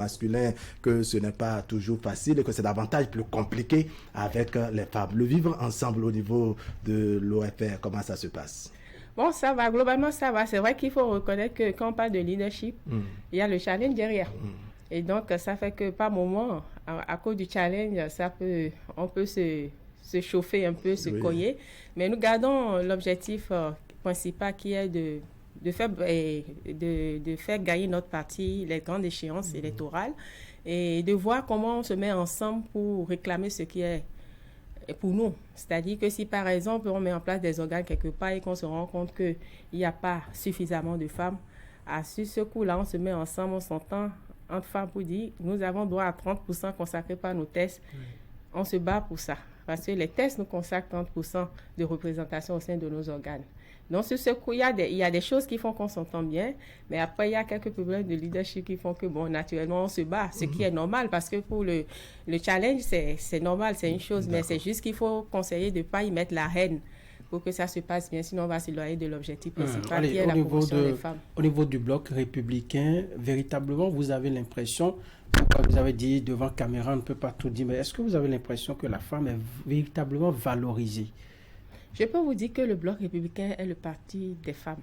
masculin que ce n'est pas toujours facile et que c'est davantage plus compliqué avec les femmes. Le vivre ensemble au niveau de l'OFR, comment ça se passe? Bon, ça va, globalement ça va. C'est vrai qu'il faut reconnaître que quand on parle de leadership, il y a le challenge derrière. Et donc, ça fait que par moment, à cause du challenge, on peut se chauffer un peu, se cogner. Mais nous gardons l'objectif principal qui est de faire gagner notre parti, les grandes échéances électorales, et de voir comment on se met ensemble pour réclamer ce qui est pour nous. C'est-à-dire que si par exemple on met en place des organes quelque part et qu'on se rend compte qu'il n'y a pas suffisamment de femmes, à ce coup-là, on se met ensemble, on s'entend entre femmes pour dire nous avons droit à 30% consacrés par nos tests. On se bat pour ça. Parce que les tests nous consacrent 30% de représentation au sein de nos organes. Donc, sur ce coup, il y a des choses qui font qu'on s'entend bien, mais après, il y a quelques problèmes de leadership qui font que, bon, naturellement, on se bat, ce qui est normal, parce que pour le challenge, c'est normal, c'est une chose, mais c'est juste qu'il faut conseiller de ne pas y mettre la haine pour que ça se passe bien, sinon on va s'éloigner de l'objectif principal, qui est la promotion des femmes. Au niveau du bloc républicain, véritablement, vous avez l'impression, vous avez dit devant caméra, on ne peut pas tout dire, mais est-ce que vous avez l'impression que la femme est véritablement valorisée? Je peux vous dire que le bloc républicain est le parti des femmes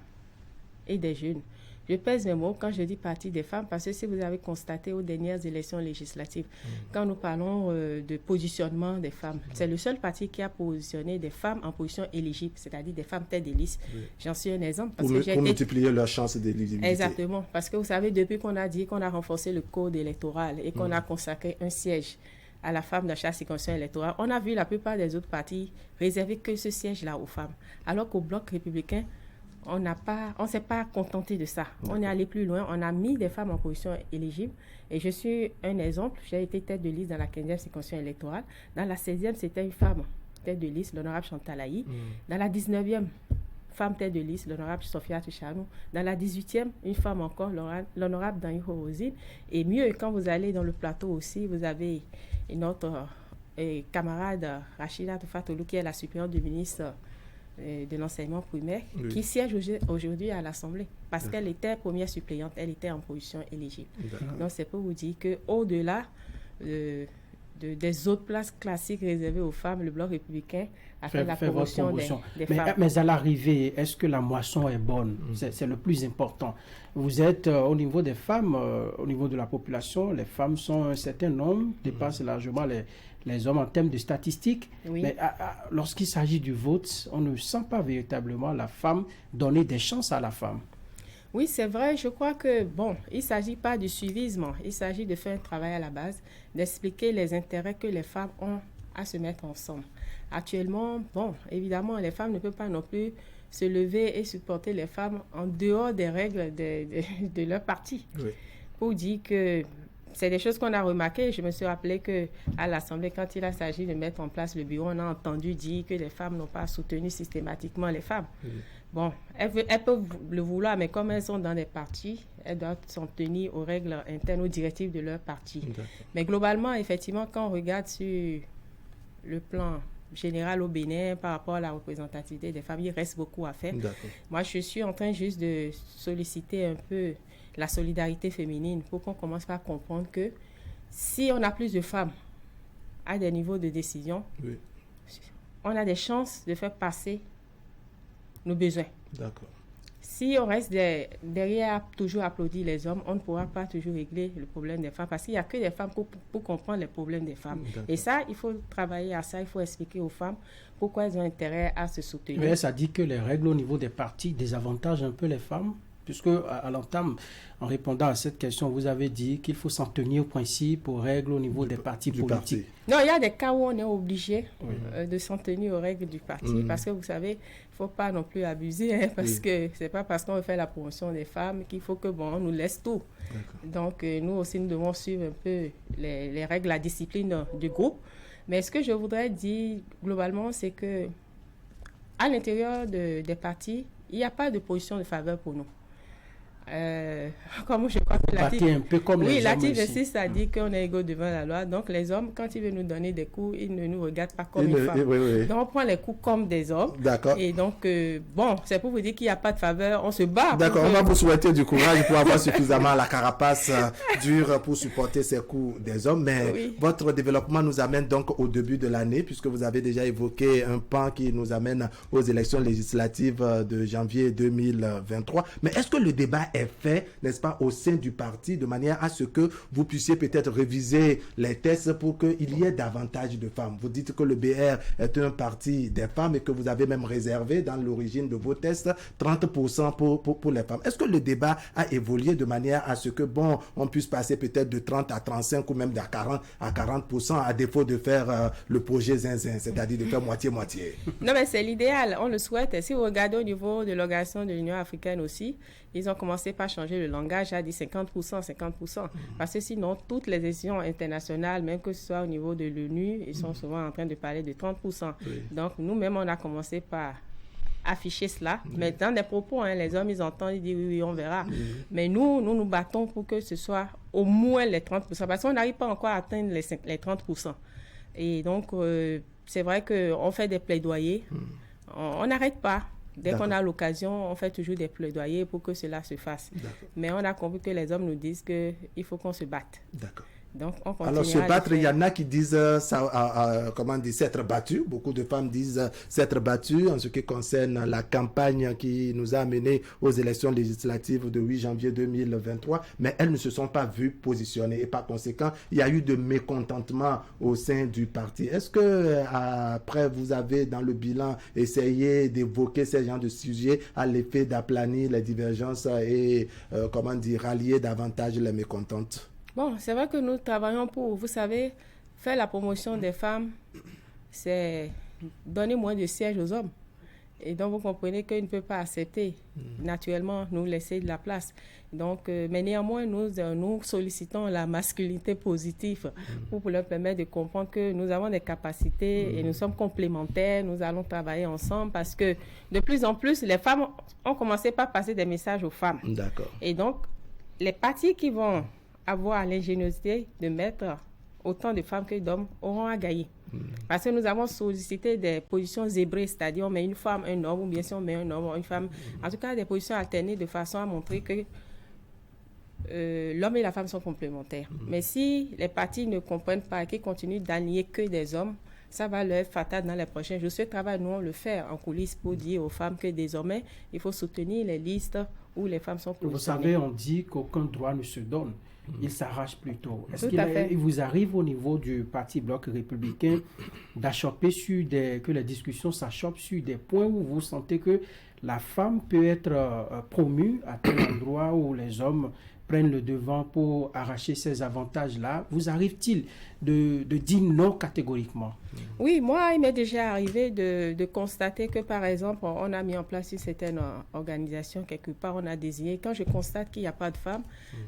et des jeunes. Je pèse mes mots quand je dis parti des femmes, parce que si vous avez constaté aux dernières élections législatives, quand nous parlons de positionnement des femmes, c'est le seul parti qui a positionné des femmes en position éligible, c'est-à-dire des femmes tête de liste. J'en suis un exemple. Pour multiplier leurs chances d'éligibilité. Exactement, parce que vous savez, depuis qu'on a dit qu'on a renforcé le code électoral et qu'on a consacré un siège à la femme dans chaque circonscription électorale, on a vu la plupart des autres partis réserver que ce siège-là aux femmes. Alors qu'au bloc républicain, on ne s'est pas contenté de ça. On est allé plus loin. On a mis des femmes en position éligible. Et je suis un exemple. J'ai été tête de liste dans la 15e circonscription électorale. Dans la 16e, c'était une femme tête de liste, l'honorable Chantal Aïe. Dans la 19e, femme tête de liste, l'honorable Sophia Tuchanou. Dans la 18e, une femme encore, l'honorable Daniho Rosine. Et mieux, quand vous allez dans le plateau aussi, vous avez notre camarade Rachida Toufatolou, qui est la supérieure du ministre de l'enseignement primaire, qui siège aujourd'hui à l'Assemblée, parce qu'elle était première suppléante, elle était en position éligible. Donc, c'est pour vous dire qu'au-delà des autres places classiques réservées aux femmes, le bloc républicain a fait la promotion des femmes. Mais à l'arrivée, est-ce que la moisson est bonne? C'est le plus important. Vous êtes au niveau des femmes, au niveau de la population, les femmes sont un certain nombre, dépassent largement les hommes en termes de statistiques. Mais lorsqu'il s'agit du vote, on ne sent pas véritablement la femme donner des chances à la femme. Oui, c'est vrai. Je crois que, il ne s'agit pas du suivisme. Il s'agit de faire un travail à la base, d'expliquer les intérêts que les femmes ont à se mettre ensemble. Actuellement, évidemment, les femmes ne peuvent pas non plus se lever et supporter les femmes en dehors des règles de leur parti. Pour dire que c'est des choses qu'on a remarquées. Je me suis rappelé qu'à l'Assemblée, quand il a s'agi de mettre en place le bureau, on a entendu dire que les femmes n'ont pas soutenu systématiquement les femmes. Elles peuvent le vouloir, mais comme elles sont dans des partis, elles doivent s'en tenir aux règles internes, aux directives de leur parti. Mais globalement, effectivement, quand on regarde sur le plan général au Bénin par rapport à la représentativité des femmes, il reste beaucoup à faire. Moi, je suis en train juste de solliciter un peu la solidarité féminine pour qu'on commence par comprendre que si on a plus de femmes à des niveaux de décision, on a des chances de faire passer nos besoins. Si on reste derrière toujours applaudir les hommes, on ne pourra pas toujours régler le problème des femmes, parce qu'il n'y a que des femmes pour comprendre les problèmes des femmes. Et ça, il faut travailler à ça, il faut expliquer aux femmes pourquoi elles ont intérêt à se soutenir. Mais ça dit que les règles au niveau des partis désavantagent un peu les femmes, puisque à l'entame, en répondant à cette question, vous avez dit qu'il faut s'en tenir aux principes, aux règles au niveau des partis politiques. Non, il y a des cas où on est obligé de s'en tenir aux règles du parti, parce que vous savez, il ne faut pas non plus abuser, parce que ce n'est pas parce qu'on veut faire la promotion des femmes qu'il faut que on nous laisse tout. Donc, nous aussi, nous devons suivre un peu les règles, la discipline du groupe. Mais ce que je voudrais dire globalement, c'est que à l'intérieur des partis, il n'y a pas de position de faveur pour nous. Comme je crois que l'article... un peu comme les hommes l'article aussi. 6 a dit qu'on est égaux devant la loi. Donc, les hommes, quand ils veulent nous donner des coups, ils ne nous regardent pas comme une femme. Oui. Donc, on prend les coups comme des hommes. D'accord. Et donc, bon, c'est pour vous dire qu'il n'y a pas de faveur. On se bat. D'accord, on va vous souhaiter du courage pour avoir suffisamment la carapace dure pour supporter ces coups des hommes. Mais votre développement nous amène donc au début de l'année, puisque vous avez déjà évoqué un pan qui nous amène aux élections législatives de janvier 2023. Mais est-ce que le débat est fait, n'est-ce pas, au sein du parti, de manière à ce que vous puissiez peut-être réviser les tests pour qu'il y ait davantage de femmes? Vous dites que le BR est un parti des femmes et que vous avez même réservé dans l'origine de vos tests 30% pour les femmes. Est-ce que le débat a évolué de manière à ce que, bon, on puisse passer peut-être de 30 à 35 ou même de 40% à défaut de faire le projet zinzin, c'est-à-dire de faire moitié-moitié? Non, mais c'est l'idéal, on le souhaite. Et si vous regardez au niveau de l'organisation de l'Union africaine aussi, ils ont commencé par changer le langage, à dire 50%. Parce que sinon, toutes les décisions internationales, même que ce soit au niveau de l'ONU, ils sont souvent en train de parler de 30%. Donc, nous-mêmes, on a commencé par afficher cela. Mais dans des propos, les hommes, ils entendent, ils disent oui, on verra. Mais nous battons pour que ce soit au moins les 30%. Parce qu'on n'arrive pas encore à atteindre les 30%. Et donc, c'est vrai qu'on fait des plaidoyers. On n'arrête pas. Dès qu'on a l'occasion, on fait toujours des plaidoyers pour que cela se fasse. Mais on a compris que les hommes nous disent qu'il faut qu'on se batte. D'accord. Donc, on continue. Alors, se battre, il y en a qui disent s'être battu. Beaucoup de femmes disent s'être battu en ce qui concerne la campagne qui nous a amenés aux élections législatives de 8 janvier 2023. Mais elles ne se sont pas vues positionner. Et par conséquent, il y a eu de mécontentement au sein du parti. Est-ce que, après, vous avez dans le bilan essayé d'évoquer ces genres de sujets à l'effet d'aplanir les divergences et, rallier davantage les mécontentes? Bon, c'est vrai que nous travaillons pour, vous savez, faire la promotion des femmes, c'est donner moins de sièges aux hommes. Et donc, vous comprenez qu'ils ne peuvent pas accepter, naturellement, nous laisser de la place. Donc, mais néanmoins, nous sollicitons la masculinité positive pour leur permettre de comprendre que nous avons des capacités et nous sommes complémentaires, nous allons travailler ensemble parce que de plus en plus, les femmes ont commencé par passer des messages aux femmes. D'accord. Et donc, les partis qui vont avoir l'ingéniosité de mettre autant de femmes que d'hommes auront à gagner. Parce que nous avons sollicité des positions zébrées, c'est-à-dire on met une femme, un homme, ou bien si on met un homme, une femme. En tout cas, des positions alternées de façon à montrer que l'homme et la femme sont complémentaires. Mais si les partis ne comprennent pas et qu'ils continuent d'allier que des hommes, ça va leur être fatal dans les prochains jours. Ce travail, nous, on le fait en coulisses pour dire aux femmes que désormais, il faut soutenir les listes où les femmes sont positionnées. Vous savez, on dit qu'aucun droit ne se donne. Il s'arrache plutôt. Est-ce qu'il vous arrive au niveau du Parti Bloc républicain d'achopper que les discussions s'achoppent sur des points où vous sentez que la femme peut être promue à tel endroit où les hommes prennent le devant pour arracher ces avantages-là? Vous arrive-t-il de dire non catégoriquement? Oui, moi, il m'est déjà arrivé de constater que, par exemple, on a mis en place une certaine organisation quelque part, on a désigné. Quand je constate qu'il n'y a pas de femmes,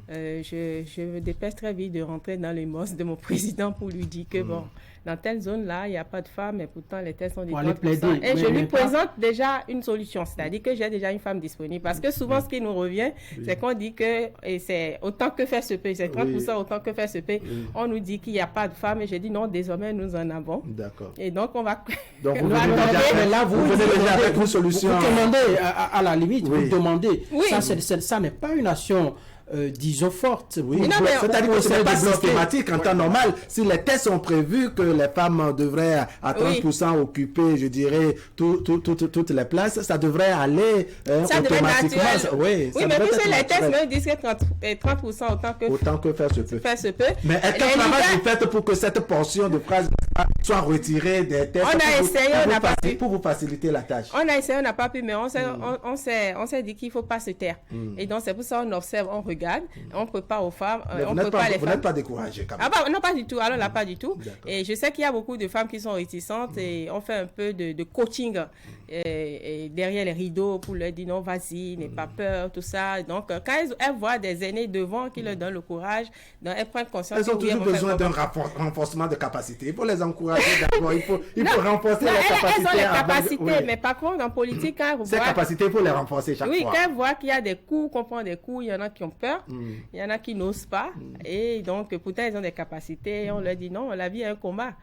je me dépêche très vite de rentrer dans les mœurs de mon président pour lui dire que, bon, dans telle zone-là, il n'y a pas de femmes, mais pourtant les tests sont des 30%. Et je lui présente déjà une solution, c'est-à-dire que j'ai déjà une femme disponible. Parce que souvent, ce qui nous revient, c'est qu'on dit que c'est autant que faire se peut, c'est 30% autant que faire se peut. On nous dit qu'il n'y a pas de femmes, et j'ai dit non, désormais, nous en avons. D'accord. Et donc, on va... Donc, vous venez déjà avec une solution. Vous demandez, à la limite, vous demandez. Oui. Ça n'est pas une action... disons forte. Oui, c'est-à-dire que ce n'est pas systématique en temps normal. Si les tests sont prévus que les femmes devraient à 30% occuper, je dirais, toutes les places, ça devrait aller ça automatiquement. Oui, mais puisque les tests me disent que 30% autant que faire se peut. Mais quel travail vous faites pour que cette portion de phrase soit retirée des tests pour vous faciliter la tâche? On a essayé, on n'a pas pu, mais on s'est dit qu'il ne faut pas se taire. Et donc, c'est pour ça qu'on observe, on regarde. On prépare aux femmes, on prépare les femmes. Vous n'êtes pas découragé quand même. Non, pas du tout. Alors là, pas du tout. Et je sais qu'il y a beaucoup de femmes qui sont réticentes et on fait un peu de coaching et derrière les rideaux pour leur dire non, vas-y, n'aie pas peur, tout ça. Donc, quand elles voient des aînés devant qui leur donnent le courage, donc elles prennent conscience. Elles ont toujours besoin d'un renforcement de capacité. Il faut les encourager d'abord. Il faut renforcer les capacités. Elles ont les capacités, mais par contre, en politique, quand ces capacités, il faut les renforcer chaque fois. Oui, quand on voit qu'il y a des coups, qu'on prend des coups, il y en a qui ont peur, il y en a qui n'osent pas. Et donc, pourtant, ils ont des capacités. Et on leur dit non, la vie est un combat.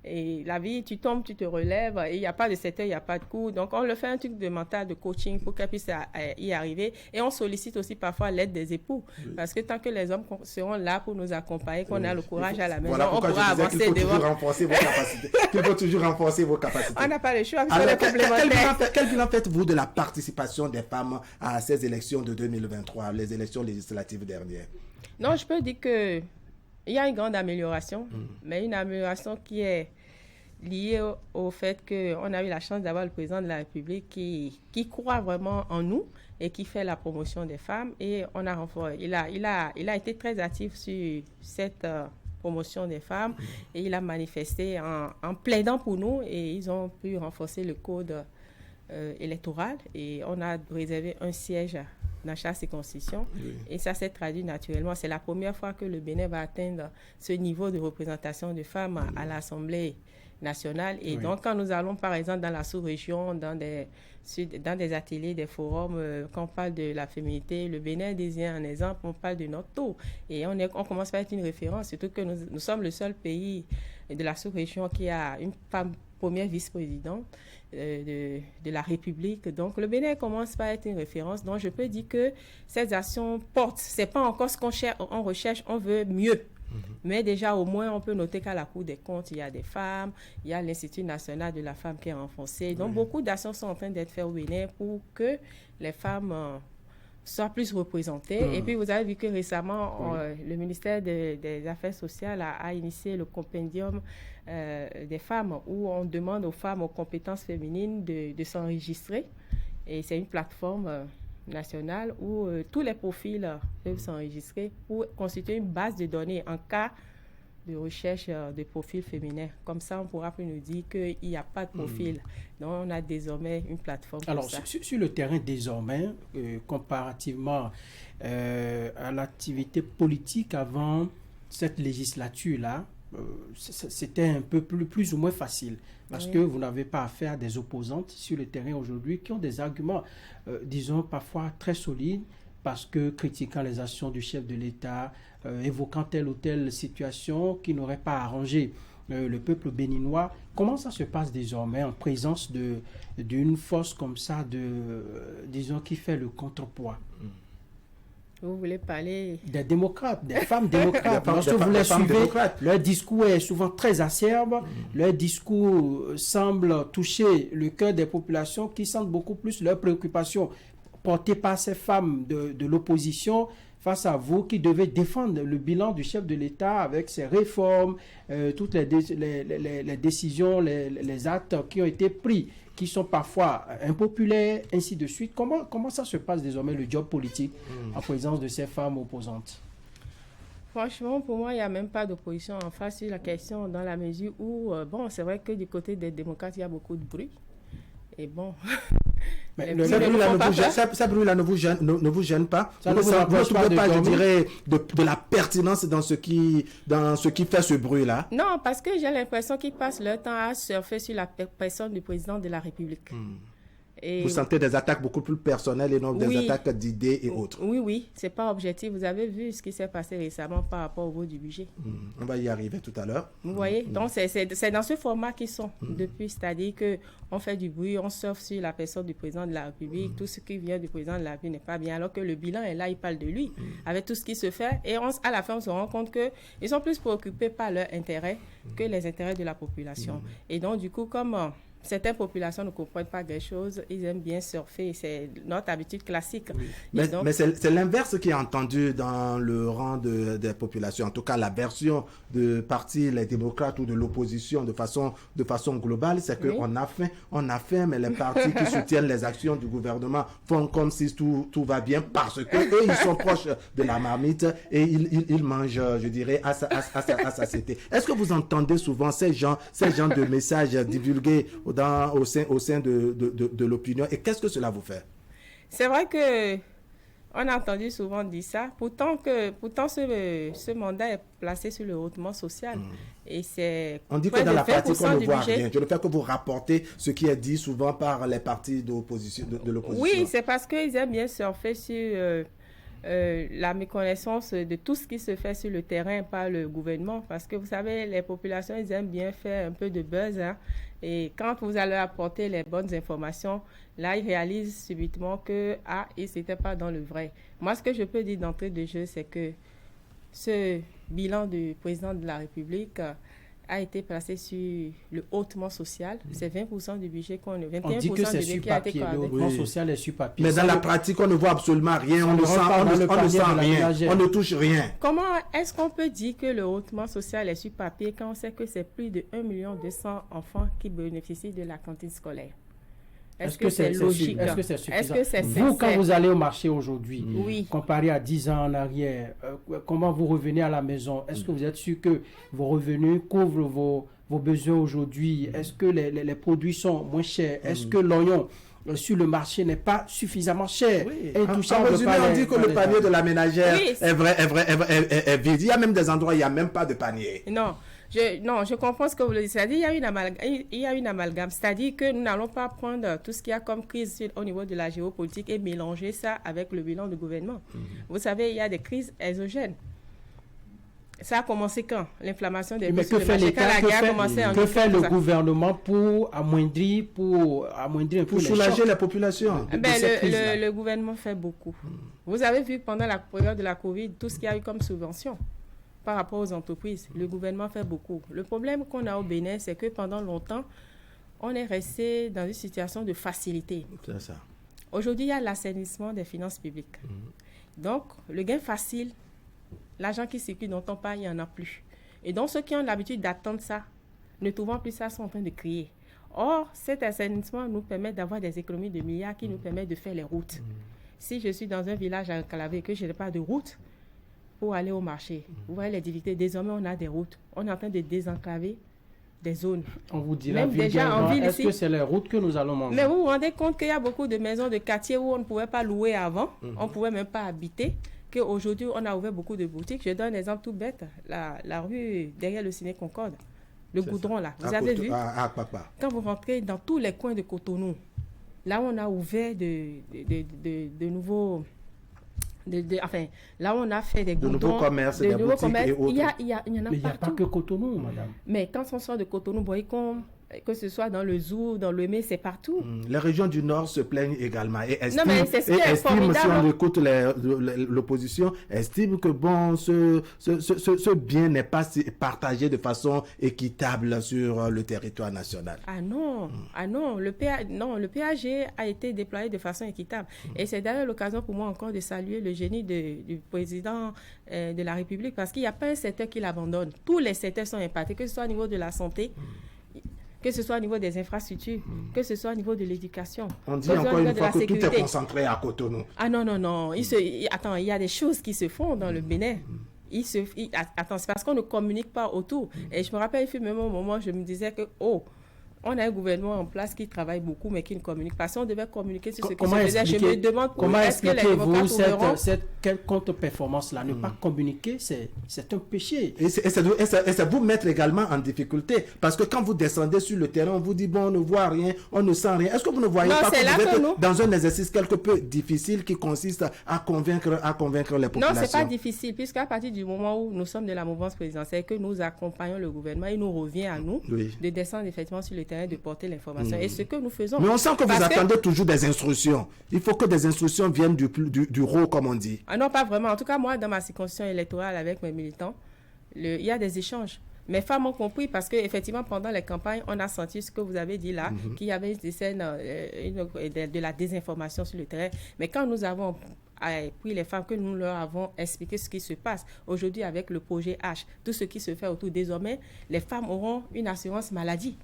Et la vie, tu tombes, tu te relèves, et il n'y a pas de 7 heures, il n'y a pas de coup. Donc, on le fait un truc de mental, de coaching pour qu'elle puisse y arriver. Et on sollicite aussi parfois l'aide des époux. Oui. Parce que tant que les hommes seront là pour nous accompagner, qu'on a le courage à la maison, on pourra avancer devant. Il faut toujours renforcer vos capacités. On n'a pas le choix. Quel bilan faites-vous de la participation des femmes à ces élections de 2023, les élections législatives dernières? Non, je peux dire que il y a une grande amélioration, mais une amélioration qui est liée au fait qu'on a eu la chance d'avoir le président de la République qui croit vraiment en nous et qui fait la promotion des femmes. Et il a été très actif sur cette promotion des femmes et il a manifesté en plaidant pour nous et ils ont pu renforcer le code électoral et on a réservé un siège dans chaque circonscription. Oui. Et ça s'est traduit naturellement. C'est la première fois que le Bénin va atteindre ce niveau de représentation de femmes à l'Assemblée nationale. Et donc, quand nous allons, par exemple, dans la sous-région, dans des ateliers, des forums, quand on parle de la féminité, le Bénin désigne un exemple, on parle de notre taux. Et on commence par être une référence, surtout que nous sommes le seul pays de la sous-région qui a une femme première vice-présidente de la République. Donc, le Bénin commence par être une référence. Donc, je peux dire que ces actions portent. Ce n'est pas encore ce qu'on recherche, on veut mieux. Mais déjà, au moins, on peut noter qu'à la Cour des comptes, il y a des femmes, il y a l'Institut national de la femme qui est renforcé. Donc, beaucoup d'actions sont en train d'être faites au Bénin pour que les femmes soient plus représentées. Et puis, vous avez vu que récemment, le ministère des Affaires sociales a initié le compendium des femmes où on demande aux femmes aux compétences féminines de s'enregistrer. Et c'est une plateforme nationale où tous les profils peuvent s'enregistrer pour constituer une base de données en cas de recherche de profils féminins. Comme ça, on pourra plus nous dire qu'il n'y a pas de profil. Donc, on a désormais une plateforme pour ça. Sur le terrain, désormais, comparativement à l'activité politique avant cette législature-là, c'était un peu plus ou moins facile parce que vous n'avez pas affaire à des opposantes sur le terrain aujourd'hui qui ont des arguments, disons, parfois très solides parce que critiquant les actions du chef de l'État, évoquant telle ou telle situation qui n'aurait pas arrangé le peuple béninois. Comment ça se passe désormais en présence d'une force comme ça, disons, qui fait le contrepoids? Vous voulez parler des démocrates, des femmes démocrates. Lorsque vous les suivez, leur discours est souvent très acerbe. Leur discours semble toucher le cœur des populations qui sentent beaucoup plus leurs préoccupations portées par ces femmes de l'opposition face à vous qui devez défendre le bilan du chef de l'État avec ses réformes, toutes les décisions, les actes qui ont été pris, qui sont parfois impopulaires, ainsi de suite. Comment ça se passe désormais, le job politique, en présence de ces femmes opposantes? Franchement, pour moi, il n'y a même pas d'opposition en face sur la question, dans la mesure où, c'est vrai que du côté des démocrates, il y a beaucoup de bruit. Et bon... Ça brûle là ne vous gêne pas. Vous ne trouvez pas, je dirais, de la pertinence dans ce qui fait ce bruit-là? Non, parce que j'ai l'impression qu'ils passent leur temps à surfer sur la personne du président de la République. Et vous sentez des attaques beaucoup plus personnelles et non des attaques d'idées et autres? Oui, c'est pas objectif. Vous avez vu ce qui s'est passé récemment par rapport au vote du budget. On va y arriver tout à l'heure. Vous voyez? Donc, c'est dans ce format qu'ils sont depuis. C'est-à-dire qu'on fait du bruit, on surfe sur la personne du président de la République. Tout ce qui vient du président de la République n'est pas bien. Alors que le bilan est là, il parle de lui, avec tout ce qui se fait. Et à la fin, on se rend compte qu'ils sont plus préoccupés par leurs intérêts que les intérêts de la population. Et donc, du coup, comme... certaines populations ne comprennent pas des choses, ils aiment bien surfer, c'est notre habitude classique. Mais c'est l'inverse qui est entendu dans le rang des populations, en tout cas la version de parti, les démocrates ou de l'opposition de façon globale, c'est qu'on a faim, mais les partis qui soutiennent les actions du gouvernement font comme si tout va bien parce qu'eux, ils sont proches de la marmite et ils mangent, je dirais, à satiété. Est-ce que vous entendez souvent ces gens de messages divulgués au sein de l'opinion et qu'est-ce que cela vous fait? C'est vrai que On a entendu souvent dire ça. Pourtant ce mandat est placé sur le hautement social. Et c'est on dit que dans la pratique, on ne voit rien. Je ne fais que vous rapporter ce qui est dit souvent par les partis d'opposition, de l'opposition. Oui, c'est parce qu'ils aiment bien surfer sur la méconnaissance de tout ce qui se fait sur le terrain par le gouvernement. Parce que vous savez, les populations, ils aiment bien faire un peu de buzz. Hein. Et quand vous allez apporter les bonnes informations, là, ils réalisent subitement que, ils n'étaient pas dans le vrai. Moi, ce que je peux dire d'entrée de jeu, c'est que ce bilan du président de la République a été placé sur le hautement social. C'est 20% du budget qu'on a. 21% on dit que c'est sur papier, le hautement social est sur papier. Mais dans la pratique, on ne voit absolument rien, on ne sent rien, on ne touche rien. Comment est-ce qu'on peut dire que le hautement social est sur papier quand on sait que c'est plus de 1,2 million enfants qui bénéficient de la cantine scolaire? Est-ce que c'est logique? Est-ce que c'est suffisant? Est-ce que c'est vous, quand vous allez au marché aujourd'hui, oui, comparé à 10 ans en arrière, comment vous revenez à la maison? Est-ce que vous êtes sûr que vos revenus couvrent vos besoins aujourd'hui? Est-ce que les produits sont moins chers? Est-ce que l'oignon sur le marché n'est pas suffisamment cher? Oui. En résumé, on dit que le panier de la ménagère est vide. Il y a même des endroits où il n'y a même pas de panier. Non. Je comprends ce que vous dites. C'est-à-dire il y a une amalgame. C'est-à-dire que nous n'allons pas prendre tout ce qu'il y a comme crise au niveau de la géopolitique et mélanger ça avec le bilan du gouvernement. Vous savez, il y a des crises exogènes. Ça a commencé quand? L'inflammation des prix sur le marché. Quand la guerre a commencé en 2014. Que fait le gouvernement pour amoindrir un peu pour soulager la population? Le gouvernement fait beaucoup. Vous avez vu pendant la période de la Covid, tout ce qu'il y a eu comme subvention par rapport aux entreprises. Le gouvernement fait beaucoup. Le problème qu'on a au Bénin, c'est que pendant longtemps, on est resté dans une situation de facilité. C'est ça. Aujourd'hui, il y a l'assainissement des finances publiques. Donc, le gain facile, l'argent qui circule dont on parle, il n'y en a plus. Et donc, ceux qui ont l'habitude d'attendre ça, ne trouvant plus ça, sont en train de crier. Or, cet assainissement nous permet d'avoir des économies de milliards qui nous permettent de faire les routes. Si je suis dans un village enclavé et que je n'ai pas de route pour aller au marché, vous voyez les difficultés. Désormais, on a des routes. On est en train de désenclaver des zones. On vous dit même déjà en ville est-ce que c'est les routes que nous allons manger? Mais vous vous rendez compte qu'il y a beaucoup de maisons de quartier où on ne pouvait pas louer avant, on ne pouvait même pas habiter, qu'aujourd'hui, on a ouvert beaucoup de boutiques. Je donne un exemple tout bête, la rue derrière le Ciné Concorde, le goudron là. Vous avez vu? Quand vous rentrez dans tous les coins de Cotonou, là où on a ouvert de nouveaux... là où on a fait des goudrons, de nouveaux commerces, des boutiques et autres. Il y en a partout. Mais il n'y a pas que Cotonou, madame. Mais quand on sort de Cotonou, que ce soit dans le Zou, dans le Mé, c'est partout. Les régions du Nord se plaignent également et estiment, si on écoute l'opposition, estime que ce bien n'est pas partagé de façon équitable sur le territoire national. Ah non, le PAG a été déployé de façon équitable. Et c'est d'ailleurs l'occasion pour moi encore de saluer le génie du président de la République, parce qu'il n'y a pas un secteur qui l'abandonne. Tous les secteurs sont impactés, que ce soit au niveau de la santé, que ce soit au niveau des infrastructures, que ce soit au niveau de l'éducation. On dit encore une fois que tout est concentré à Cotonou. Ah non. Attends, il y a des choses qui se font dans le Bénin. Attends, c'est parce qu'on ne communique pas autour. Et je me rappelle, il fut même un moment, je me disais que, on a un gouvernement en place qui travaille beaucoup, mais qui ne communique pas. Si on devait communiquer sur ce qui se faisait, je me demande comment expliquez-vous cette contre-performance-là? Ne pas communiquer, c'est un péché. Et c'est vous mettre également en difficulté. Parce que quand vous descendez sur le terrain, on vous dit, bon, on ne voit rien, on ne sent rien. Est-ce que vous ne voyez pas que vous êtes dans un exercice quelque peu difficile qui consiste à convaincre les populations? Non, ce n'est pas difficile, puisqu'à partir du moment où nous sommes de la mouvance présidentielle, que nous accompagnons le gouvernement, il nous revient à nous de descendre effectivement sur le terrain, de porter l'information. Et ce que nous faisons... Mais on sent que vous attendez toujours des instructions. Il faut que des instructions viennent du haut, comme on dit. Ah non, pas vraiment. En tout cas, moi, dans ma circonscription électorale avec mes militants, il y a des échanges. Mes femmes ont compris parce qu'effectivement, pendant les campagnes, on a senti ce que vous avez dit là, qu'il y avait des scènes de la désinformation sur le terrain. Mais quand nous avons pris les femmes, que nous leur avons expliqué ce qui se passe aujourd'hui avec le projet H, tout ce qui se fait autour, désormais, les femmes auront une assurance maladie.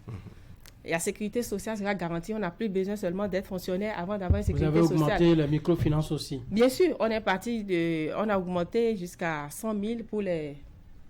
Et la sécurité sociale sera garantie. On n'a plus besoin seulement d'être fonctionnaire avant d'avoir une sécurité sociale. Vous avez augmenté la microfinance aussi? Bien sûr, on a augmenté jusqu'à 100 000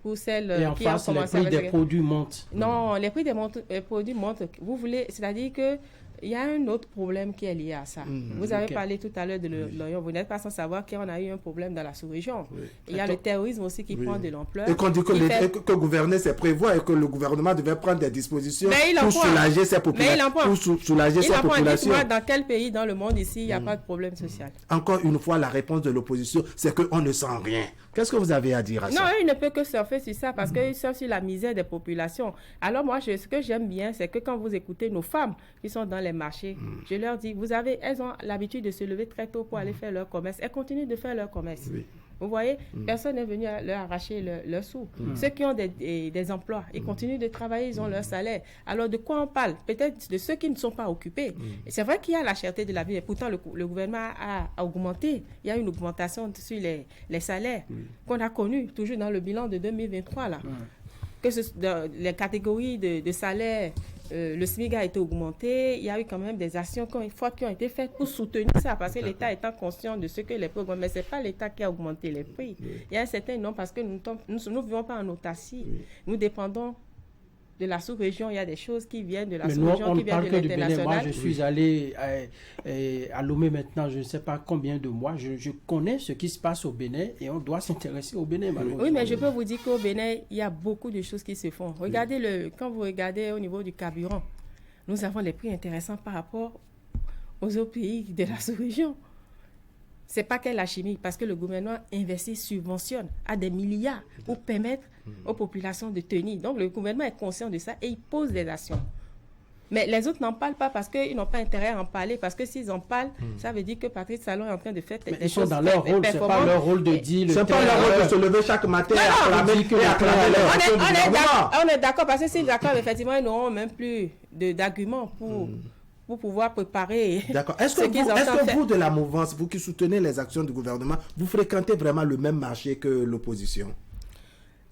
pour celles qui ont commencé. Et en face, les prix des produits montent. Non, les prix des produits montent. Vous voulez, c'est-à-dire que il y a un autre problème qui est lié à ça. Vous avez parlé tout à l'heure de l'Orient. Vous n'êtes pas sans savoir qu'on a eu un problème dans la sous-région. Oui. Il y a le terrorisme aussi qui prend de l'ampleur. Et qu'on dit que gouverner, c'est prévoir et que le gouvernement devait prendre des dispositions pour soulager ces populations. Dans quel pays dans le monde ici, il n'y a pas de problème social? Encore une fois, la réponse de l'opposition, c'est qu'on ne sent rien. Qu'est-ce que vous avez à dire à ça? Non, il ne peut que surfer sur ça parce qu'ils surfent sur la misère des populations. Alors moi, ce que j'aime bien, c'est que quand vous écoutez nos femmes qui sont dans les marchés, je leur dis, elles ont l'habitude de se lever très tôt pour aller faire leur commerce. Elles continuent de faire leur commerce. Oui. Vous voyez, personne n'est venu leur arracher leur sous. Ceux qui ont des emplois, ils continuent de travailler, ils ont leur salaire. Alors, de quoi on parle? Peut-être de ceux qui ne sont pas occupés. C'est vrai qu'il y a la cherté de la vie, et pourtant, le gouvernement a augmenté. Il y a une augmentation sur les salaires qu'on a connue, toujours dans le bilan de 2023, là. Que les catégories de salaire, le SMIC a été augmenté. Il y a eu quand même des actions qui ont été faites pour soutenir ça, parce que l'État étant conscient de ce que les prix augmentent. Mais ce n'est pas l'État qui a augmenté les prix. Il y a un certain nombre, parce que nous ne vivons pas en autarcie. Nous dépendons de la sous-région. Il y a des choses qui viennent de la sous-région, qui viennent de l'international. Moi, je suis allé à Lomé maintenant, je ne sais pas combien de mois. Je connais ce qui se passe au Bénin et on doit s'intéresser au Bénin. Oui, mais je peux vous dire qu'au Bénin, il y a beaucoup de choses qui se font. Regardez quand vous regardez au niveau du carburant, nous avons des prix intéressants par rapport aux autres pays de la sous-région. Ce n'est pas que la chimie, parce que le gouvernement investit, subventionne à des milliards pour permettre aux populations de tenir. Donc, le gouvernement est conscient de ça et il pose des actions. Mais les autres n'en parlent pas parce qu'ils n'ont pas intérêt à en parler. Parce que s'ils en parlent, ça veut dire que Patrice Talon est en train de faire des choses. Ils sont dans leur rôle, c'est pas leur rôle de dire... C'est pas leur rôle de se lever chaque matin et acclamer on est d'accord, parce que s'ils acclament, effectivement, ils n'auront même plus d'arguments pour pouvoir préparer. D'accord. Est-ce que vous, de la mouvance, vous qui soutenez les actions du gouvernement, vous fréquentez vraiment le même marché que l'opposition?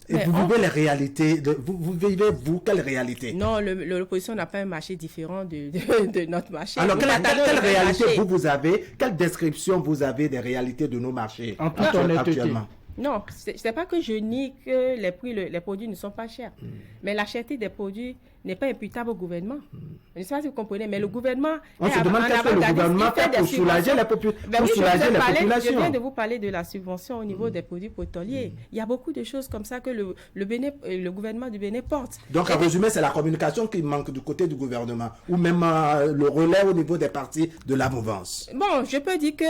Et vous vivez les réalités, vous vivez, quelle réalité? Non, l'opposition n'a pas un marché différent de notre marché. Alors, quelle réalité vous avez, quelle description vous avez des réalités de nos marchés actuellement? Non, c'est pas que je nie que les produits ne sont pas chers. Mais la cherté des produits n'est pas imputable au gouvernement. Je ne sais pas si vous comprenez, mais le gouvernement... On se demande qu'est-ce que le gouvernement fait pour soulager les populations. Je viens de vous parler de la subvention au niveau des produits pétroliers. Il y a beaucoup de choses comme ça que le gouvernement du Bénin porte. Donc, en résumé, c'est la communication qui manque du côté du gouvernement, ou même le relais au niveau des partis de la mouvance. Bon, je peux dire que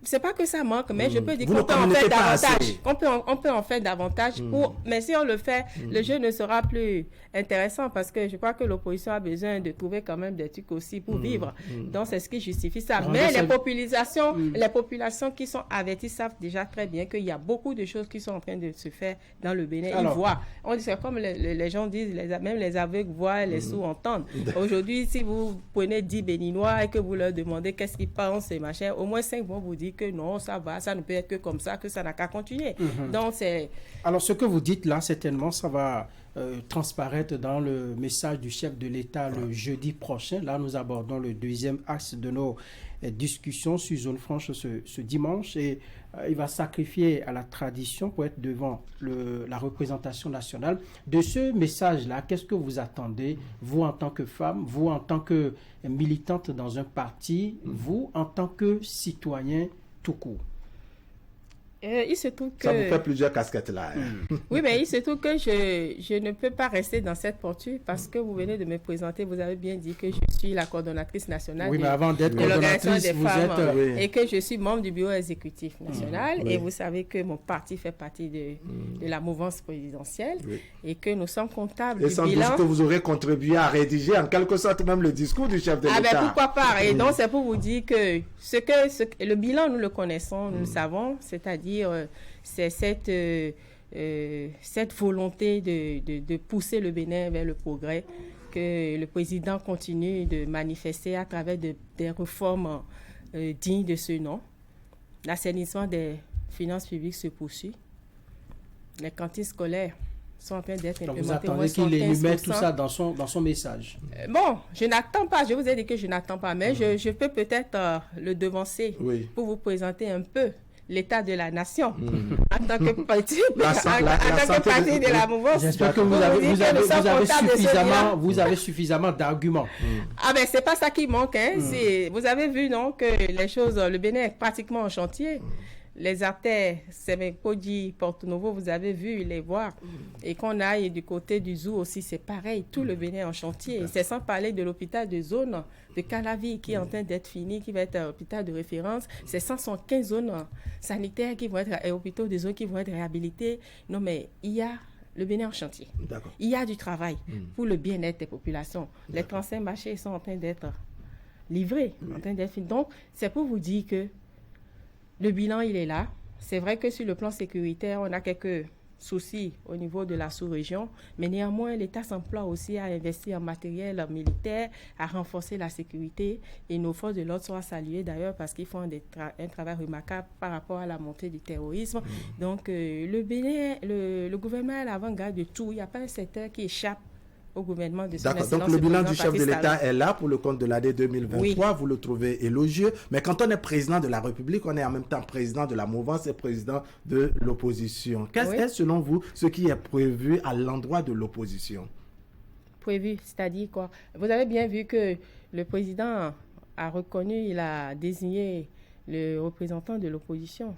c'est pas que ça manque, mais je peux dire qu'on peut en faire davantage. On peut en faire davantage, mais si on le fait, le jeu ne sera plus intéressant, parce que je crois que l'opposition a besoin de trouver quand même des trucs aussi pour vivre. Donc, c'est ce qui justifie ça. Mais les populations qui sont averties savent déjà très bien qu'il y a beaucoup de choses qui sont en train de se faire dans le Bénin. Ils voient. C'est comme les gens disent, même les aveugles voient, les sourds entendent. Aujourd'hui, si vous prenez 10 Béninois et que vous leur demandez qu'est-ce qu'ils pensent et machin, au moins 5 vont vous dire que non, ça va, ça ne peut être que comme ça, que ça n'a qu'à continuer. Donc, c'est... Alors, ce que vous dites là, certainement, ça va transparaître dans le message du chef de l'État le jeudi prochain. Là, nous abordons le deuxième axe de nos discussions sur Zone Franche ce dimanche, et il va sacrifier à la tradition pour être devant la représentation nationale. De ce message-là, qu'est-ce que vous attendez, vous en tant que femme, vous en tant que militante dans un parti, vous en tant que citoyen tout court? Il se trouve que... Ça vous fait plusieurs casquettes là. Oui, mais il se trouve que je ne peux pas rester dans cette posture, parce que vous venez de me présenter, vous avez bien dit que je suis la coordonnatrice nationale de l'organisation des femmes et que je suis membre du bureau exécutif national. Et vous savez que mon parti fait partie de la mouvance présidentielle et que nous sommes comptables du bilan. Et sans doute que vous aurez contribué à rédiger en quelque sorte même le discours du chef de l'État. Ben pourquoi pas. Et donc c'est pour vous dire que le bilan, nous le connaissons, nous le savons, c'est-à-dire c'est cette volonté de pousser le Bénin vers le progrès que le président continue de manifester à travers des réformes dignes de ce nom. L'assainissement des finances publiques se poursuit. Les cantines scolaires sont en train d'être implémentées. Vous attendez qu'il énumère tout ça dans son message? Bon, je n'attends pas. Je vous ai dit que je n'attends pas, mais je peux peut-être le devancer pour vous présenter un peu l'état de la nation en tant que parti, de la mouvance. J'espère que vous avez suffisamment d'arguments. Ah ben c'est pas ça qui manque. Vous avez vu non que les choses, le Bénin est pratiquement en chantier. Les artères, Sémékodi, Porto Novo, vous avez vu les voir. Et qu'on aille du côté du Zou aussi, c'est pareil. Tout le Bénin est en chantier. Et c'est sans parler de l'hôpital de zone de Calavi qui est en train d'être fini, qui va être un hôpital de référence. C'est 175 zones sanitaires qui vont être, hôpitaux de zone qui vont être réhabilités. Non, mais il y a le Bénin en chantier. Il y a du travail pour le bien-être des populations. Les 35 marchés sont en train d'être livrés, en train d'être finis. Donc, c'est pour vous dire que le bilan, il est là. C'est vrai que sur le plan sécuritaire, on a quelques soucis au niveau de la sous-région, mais néanmoins, l'État s'emploie aussi à investir en matériel militaire, à renforcer la sécurité, et nos forces de l'ordre sont à saluer d'ailleurs parce qu'ils font un travail remarquable par rapport à la montée du terrorisme. Donc, le Bénin, le gouvernement est à l'avant-garde de tout. Il n'y a pas un secteur qui échappe au gouvernement de son excellence. Donc le bilan du chef de l'État est là pour le compte de l'année 2023. Vous le trouvez élogieux. Mais quand on est président de la République, on est en même temps président de la mouvance et président de l'opposition. Qu'est-ce que selon vous ce qui est prévu à l'endroit de l'opposition? Prévu, c'est-à-dire quoi? Vous avez bien vu que le président a reconnu, il a désigné le représentant de l'opposition.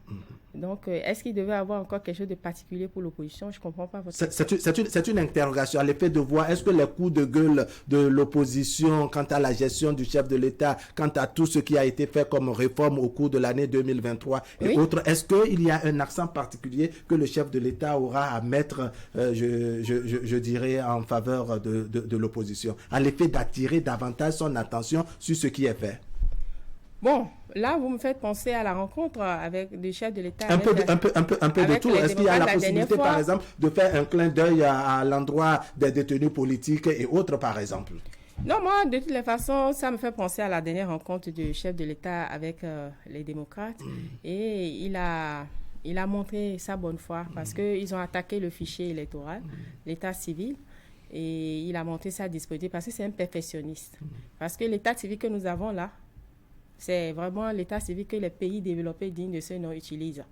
Donc, est-ce qu'il devait avoir encore quelque chose de particulier pour l'opposition? Je ne comprends pas votre question. C'est une interrogation à l'effet de voir, est-ce que les coups de gueule de l'opposition quant à la gestion du chef de l'État, quant à tout ce qui a été fait comme réforme au cours de l'année 2023 et autres, est-ce qu'il y a un accent particulier que le chef de l'État aura à mettre, je dirais, en faveur de l'opposition, à l'effet d'attirer davantage son attention sur ce qui est fait? Bon, là, vous me faites penser à la rencontre avec le chef de l'État. Un peu de tout. Est-ce qu'il y a la possibilité, par exemple, de faire un clin d'œil à l'endroit des détenus politiques et autres, par exemple? Non, moi, de toutes les façons, ça me fait penser à la dernière rencontre du chef de l'État avec les démocrates. Et il a montré sa bonne foi parce qu'ils ont attaqué le fichier électoral, l'état civil. Et il a montré sa disponibilité parce que c'est un perfectionniste. Parce que l'état civil que nous avons là, c'est vraiment l'état civil que les pays développés dignes de ce nom utilisent.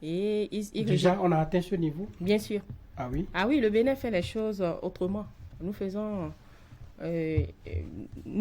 Et déjà, on a atteint ce niveau? Bien sûr. Ah oui? Ah oui, le Bénin fait les choses autrement. Nous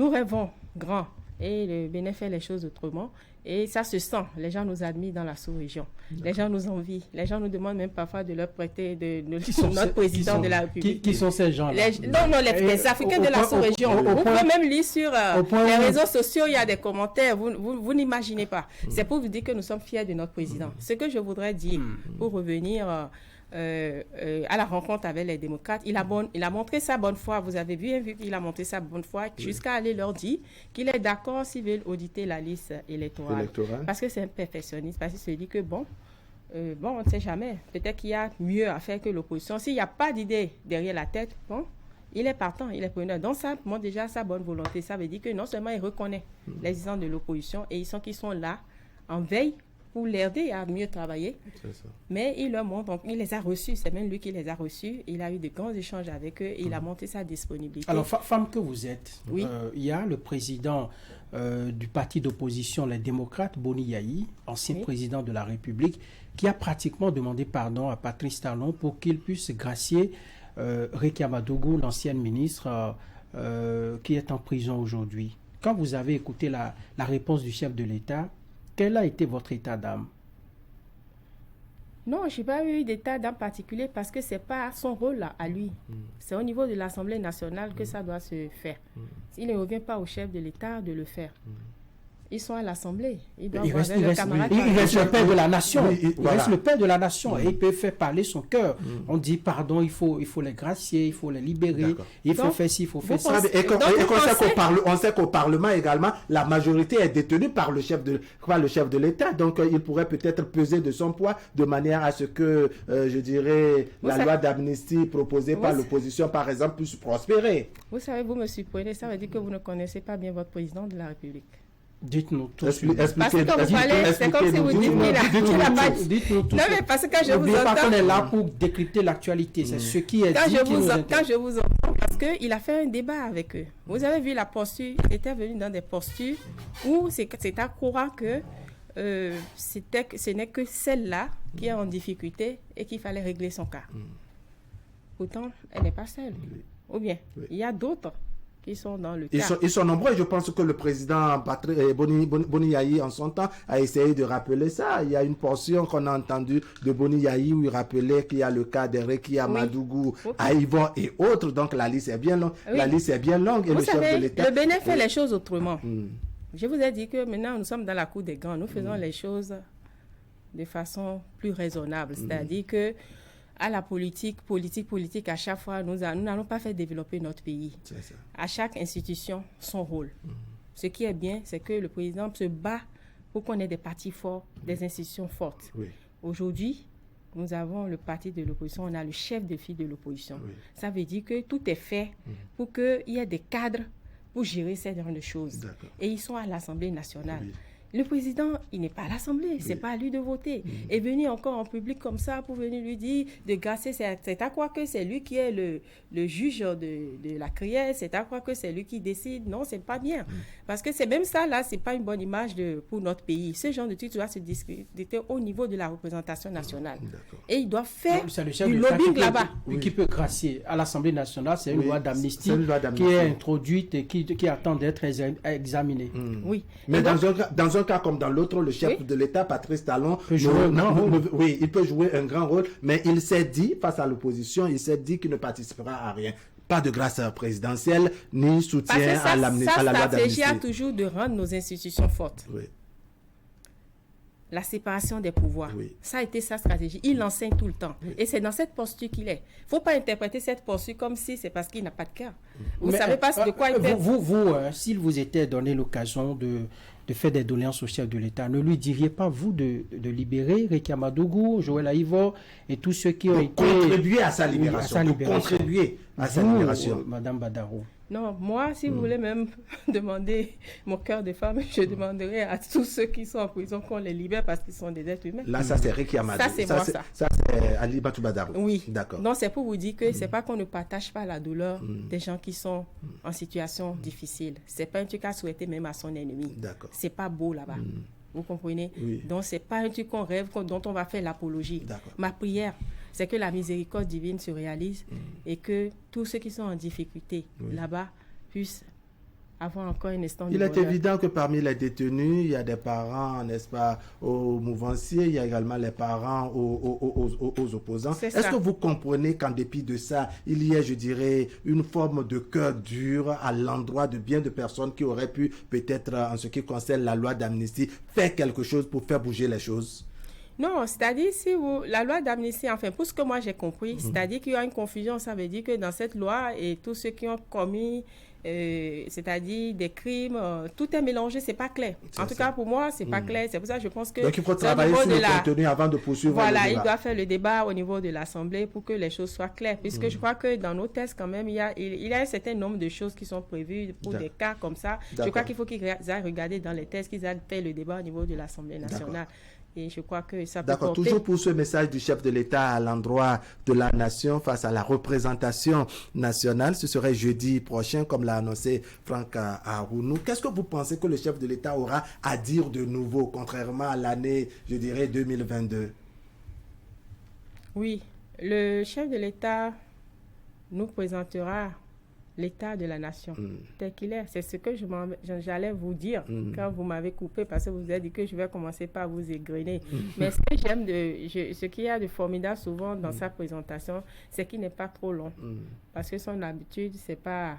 rêvons grand et le Bénin fait les choses autrement. Et ça se sent. Les gens nous admirent dans la sous-région. Les gens nous envient. Les gens nous demandent même parfois de leur prêter notre président de la République. Qui sont ces gens-là? Les Africains de la sous-région. Vous pouvez même lire sur les réseaux sociaux, il y a des commentaires. Vous n'imaginez pas. C'est pour vous dire que nous sommes fiers de notre président. Ce que je voudrais dire, pour revenir à la rencontre avec les démocrates, il a montré sa bonne foi. Vous avez vu qu'il a montré sa bonne foi jusqu'à aller leur dire qu'il est d'accord s'ils veulent auditer la liste électorale. Parce que c'est un perfectionniste. Parce qu'il se dit que on ne sait jamais. Peut-être qu'il y a mieux à faire que l'opposition. S'il n'y a pas d'idée derrière la tête, il est partant, il est preneur. Donc ça montre déjà sa bonne volonté. Ça veut dire que non seulement il reconnaît l'existence de l'opposition et ils sont là en veille pour l'aider à mieux travailler. Mais il leur montre, donc il les a reçus, c'est même lui qui les a reçus. Il a eu de grands échanges avec eux, il a montré sa disponibilité. Alors, femme que vous êtes, il y a le président du parti d'opposition, les démocrates, Boni Yayi, ancien président de la République, qui a pratiquement demandé pardon à Patrice Talon pour qu'il puisse gracier Réki Amadougou, l'ancienne ministre, qui est en prison aujourd'hui. Quand vous avez écouté la réponse du chef de l'État, quel a été votre état d'âme? Non, je n'ai pas eu d'état d'âme particulier parce que ce n'est pas son rôle là, à lui. C'est au niveau de l'Assemblée nationale que ça doit se faire. Il ne revient pas au chef de l'État de le faire. Ils sont à l'Assemblée. Ils doivent avoir leurs camarades. Il reste le père de la nation. Il reste le père de la nation. Et il peut faire parler son cœur. On dit, pardon, il faut les gracier, il faut les libérer. Il faut faire ci, il faut faire ça. Et on sait qu'au Parlement également, la majorité est détenue par le chef de l'État. Donc, il pourrait peut-être peser de son poids de manière à ce que, je dirais, la loi d'amnistie proposée par l'opposition, par exemple, puisse prospérer. Vous savez, vous me surprenez. Ça veut dire que vous ne connaissez pas bien votre président de la République. Dites-nous tout. Parce que quand vous parlez, c'est comme si vous dites qu'il n'a pas dit. Dites-nous tout. Non, mais parce que quand je vous entends. Pas qu'on est là pour décrypter l'actualité. C'est ce qui est dit qui nous intéresse. Quand je vous entends, parce qu'il a fait un débat avec eux. Vous avez vu la posture. Il était venu dans des postures où c'est à croire que ce n'est que celle-là qui est en difficulté et qu'il fallait régler son cas. Pourtant, elle n'est pas seule. Ou bien, il y a d'autres qui sont dans le cas. Ils sont nombreux. Je pense que le président Boni Yayi, en son temps, a essayé de rappeler ça. Il y a une portion qu'on a entendue de Boni Yayi où il rappelait qu'il y a le cas d'Ereki à Madougou, à Yvon et autres. Donc, la liste est bien longue. La liste est bien longue. Et vous savez, chef de l'État... le Bénin fait les choses autrement. Je vous ai dit que maintenant, nous sommes dans la cour des grands. Nous faisons les choses de façon plus raisonnable. C'est-à-dire que à la politique, à chaque fois, nous n'allons pas faire développer notre pays. C'est ça. À chaque institution, son rôle. Ce qui est bien, c'est que le président se bat pour qu'on ait des partis forts, des institutions fortes. Oui. Aujourd'hui, nous avons le parti de l'opposition, on a le chef de file de l'opposition. Oui. Ça veut dire que tout est fait pour qu'il y ait des cadres pour gérer ces genres de choses. Et ils sont à l'Assemblée nationale. Oui. Le président, il n'est pas à l'Assemblée, c'est pas à lui de voter. Et venir encore en public comme ça pour venir lui dire de gasser, c'est à quoi que c'est lui qui est le juge de la crière, c'est à quoi que c'est lui qui décide. Non, c'est pas bien. Parce que c'est même ça, là, c'est pas une bonne image pour notre pays. Ce genre de truc doit se discuter au niveau de la représentation nationale. Et il doit faire du lobbying là-bas. Qui peut grâcer à l'Assemblée nationale, c'est une loi d'amnistie qui est introduite et qui attend d'être examinée. Oui. Mais dans un cas comme dans l'autre, le chef de l'État, Patrice Talon, il peut jouer un grand rôle, mais il s'est dit, face à l'opposition, qu'il ne participera à rien. Pas de grâce présidentielle, ni soutien à la loi d'amnistie. Sa stratégie a toujours de rendre nos institutions fortes. Oui. La séparation des pouvoirs. Oui. Ça a été sa stratégie. Il l'enseigne tout le temps. Oui. Et c'est dans cette posture qu'il est. Il ne faut pas interpréter cette posture comme si c'est parce qu'il n'a pas de cœur. Vous ne savez pas de quoi il fait. S'il vous était donné l'occasion de faire des doléances au chef de l'État, ne lui diriez pas, vous, de libérer Ereki Madougou, Joël Aïvo et tous ceux qui ont été... Contribuer à sa libération. Contribuer à sa libération. Madame Badarou. Non, moi, si vous voulez même demander mon cœur de femme, je demanderai à tous ceux qui sont en prison qu'on les libère parce qu'ils sont des êtres humains. Là, ça, c'est Ereki Amadou. Ça, c'est moi, ça. Ça, c'est Ali Batou Badarou. Oui. D'accord. Donc, c'est pour vous dire que c'est pas qu'on ne partage pas la douleur des gens qui sont en situation difficile. C'est pas un truc à souhaiter même à son ennemi. D'accord. C'est pas beau là-bas. Vous comprenez? Oui. Donc, c'est pas un truc qu'on rêve, dont on va faire l'apologie. Ma prière, c'est que la miséricorde divine se réalise et que tous ceux qui sont en difficulté là-bas puissent avoir encore un instant de bonheur. Il est évident que parmi les détenus, il y a des parents, n'est-ce pas, aux mouvanciers, il y a également les parents aux opposants. Est-ce que vous comprenez qu'en dépit de ça, il y a, je dirais, une forme de cœur dur à l'endroit de bien de personnes qui auraient pu, peut-être, en ce qui concerne la loi d'amnistie, faire quelque chose pour faire bouger les choses? Non, c'est-à-dire, la loi d'amnistie, enfin, pour ce que moi j'ai compris, c'est-à-dire qu'il y a une confusion, ça veut dire que dans cette loi, et tous ceux qui ont commis, c'est-à-dire des crimes, tout est mélangé, c'est pas clair. En tout cas, pour moi, c'est pas clair. C'est pour ça que je pense que... Donc, il faut travailler sur le contenu avant de poursuivre le débat. Voilà, il doit faire le débat au niveau de l'Assemblée pour que les choses soient claires. Puisque je crois que dans nos tests, quand même, il y a un certain nombre de choses qui sont prévues pour des cas comme ça. Je crois qu'il faut qu'ils aillent regarder dans les tests, qu'ils aillent faire le débat au niveau de l'Assemblée nationale. Et je crois que ça peut porter... Toujours pour ce message du chef de l'État à l'endroit de la nation face à la représentation nationale, ce serait jeudi prochain, comme l'a annoncé Franck Arounou. Qu'est-ce que vous pensez que le chef de l'État aura à dire de nouveau, contrairement à l'année, je dirais, 2022? Oui, le chef de l'État nous présentera l'état de la nation tel qu'il est. C'est ce que j'allais vous dire quand vous m'avez coupé, parce que vous avez dit que je vais commencer par vous égrener. Mais ce que j'aime, ce qu'il y a de formidable souvent dans sa présentation, c'est qu'il n'est pas trop long. Parce que son habitude, c'est pas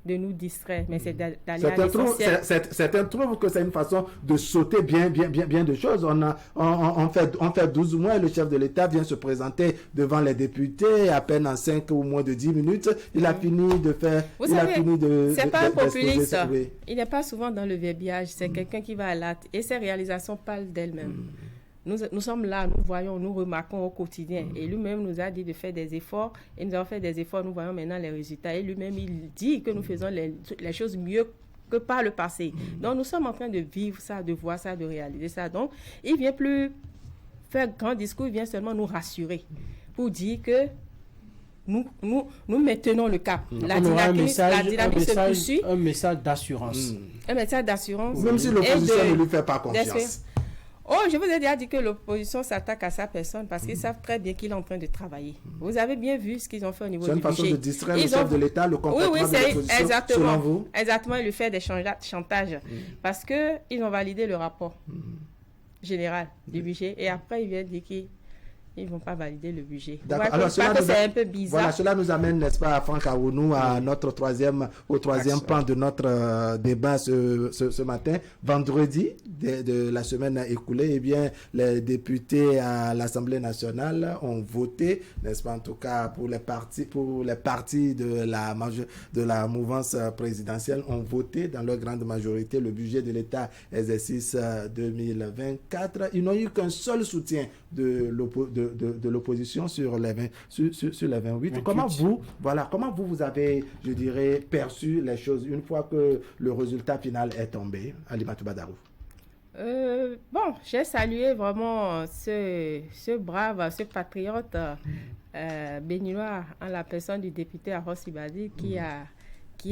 de nous distraire, mais c'est d'aller à l'essentiel. Certains trouvent que c'est une façon de sauter bien de choses. On fait 12 mois et le chef de l'État vient se présenter devant les députés, à peine en 5 ou moins de 10 minutes. Il a fini de faire... Vous savez, c'est pas un populiste. Oui. Il n'est pas souvent dans le verbiage. C'est quelqu'un qui va à l'acte. Et ses réalisations parlent d'elles-mêmes. Nous sommes là, nous voyons, nous remarquons au quotidien. Et lui-même nous a dit de faire des efforts. Et nous avons fait des efforts, nous voyons maintenant les résultats. Et lui-même, il dit que nous faisons les choses mieux que par le passé. Donc, nous sommes en train de vivre ça, de voir ça, de réaliser ça. Donc, il ne vient plus faire grand discours, il vient seulement nous rassurer pour dire que nous maintenons le cap. La dynamique se poursuit. Un message d'assurance. Un message d'assurance. Même si l'opposition ne lui fait pas confiance. Oh, je vous ai déjà dit que l'opposition s'attaque à sa personne parce qu'ils savent très bien qu'il est en train de travailler. Vous avez bien vu ce qu'ils ont fait au niveau du budget. C'est une façon de distraire le chef de l'État, le comportement de l'opposition, selon vous? Exactement, il lui fait des chantages parce qu'ils ont validé le rapport général du budget et après, il vient dire qu'ils ne vont pas valider le budget. D'accord. Alors, c'est un peu bizarre. Voilà, cela nous amène, n'est-ce pas, à Franck Aounou, au troisième pan de notre débat ce matin. Vendredi de la semaine écoulée, eh bien, les députés à l'Assemblée nationale ont voté, n'est-ce pas, en tout cas, pour les partis de la mouvance présidentielle, ont voté dans leur grande majorité le budget de l'État exercice 2024. Ils n'ont eu qu'un seul soutien de l'opposition sur les 28. Comment vous avez, je dirais, perçu les choses une fois que le résultat final est tombé? Alimatou Badarou. Bon, j'ai salué vraiment ce brave, ce patriote béninois en la personne du député Aros Ibadi qui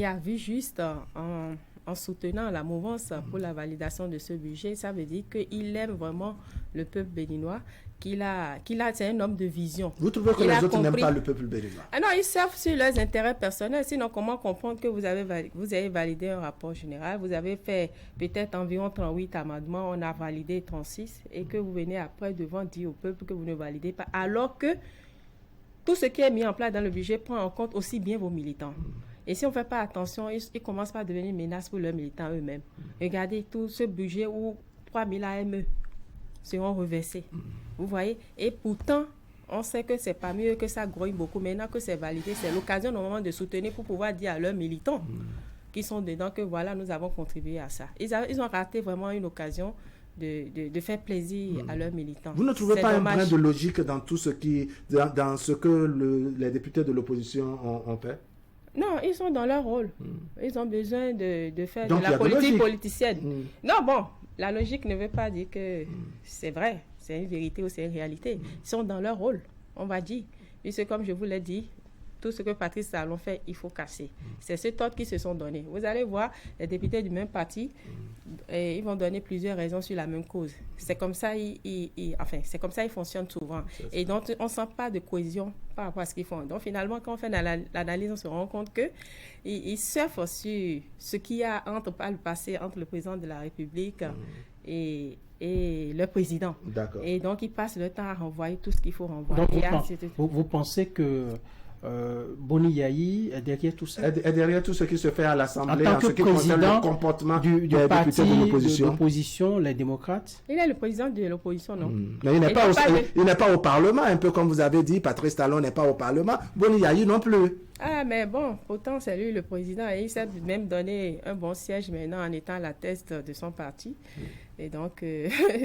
a vu juste en soutenant la mouvance pour la validation de ce budget. Ça veut dire qu'il aime vraiment le peuple béninois, c'est un homme de vision. Vous trouvez que les autres n'aiment pas le peuple béninois? Ah non, ils servent sur leurs intérêts personnels. Sinon, comment comprendre que vous avez validé un rapport général, vous avez fait peut-être environ 38 amendements, on a validé 36, et que vous venez après devant dire au peuple que vous ne validez pas, alors que tout ce qui est mis en place dans le budget prend en compte aussi bien vos militants. Et si on ne fait pas attention, ils commencent par devenir une menace pour leurs militants eux-mêmes. Regardez tout ce budget où 3000 AME seront reversés. Vous voyez? Et pourtant, on sait que ce n'est pas mieux, que ça grogne beaucoup. Maintenant que c'est validé, c'est l'occasion normalement de soutenir pour pouvoir dire à leurs militants qui sont dedans que voilà, nous avons contribué à ça. Ils ont raté vraiment une occasion de faire plaisir à leurs militants. Vous ne trouvez pas un brin de logique dans tout ce que les députés de l'opposition ont fait? Non, ils sont dans leur rôle. Ils ont besoin de faire de la politique politicienne. Non, bon, la logique ne veut pas dire que c'est vrai, c'est une vérité ou c'est une réalité. Ils sont dans leur rôle, on va dire. Puisque comme je vous l'ai dit, tout ce que Patrice Talon fait, il faut casser. C'est ce ordre qui se sont donnés. Vous allez voir, les députés du même parti, ils vont donner plusieurs raisons sur la même cause. C'est comme ça, c'est comme ça ils fonctionnent souvent. Et donc, on ne sent pas de cohésion par rapport à ce qu'ils font. Donc, finalement, quand on fait l'analyse, on se rend compte qu'ils surfent sur ce qu'il y a par le passé entre le président de la République et le président. D'accord. Et donc, ils passent le temps à renvoyer tout ce qu'il faut renvoyer. Donc, vous pensez que Boni Yayi est derrière tout ça? Est derrière tout ce qui se fait à l'Assemblée en tant que président le comportement du parti de l'opposition, les démocrates? Il est le président de l'opposition, non? Mais il n'est pas au Parlement, un peu comme vous avez dit, Patrice Talon n'est pas au Parlement, Boni Yayi non plus. Ah, mais bon, pourtant c'est lui le président et il s'est même donné un bon siège maintenant en étant à la tête de son parti. Et donc,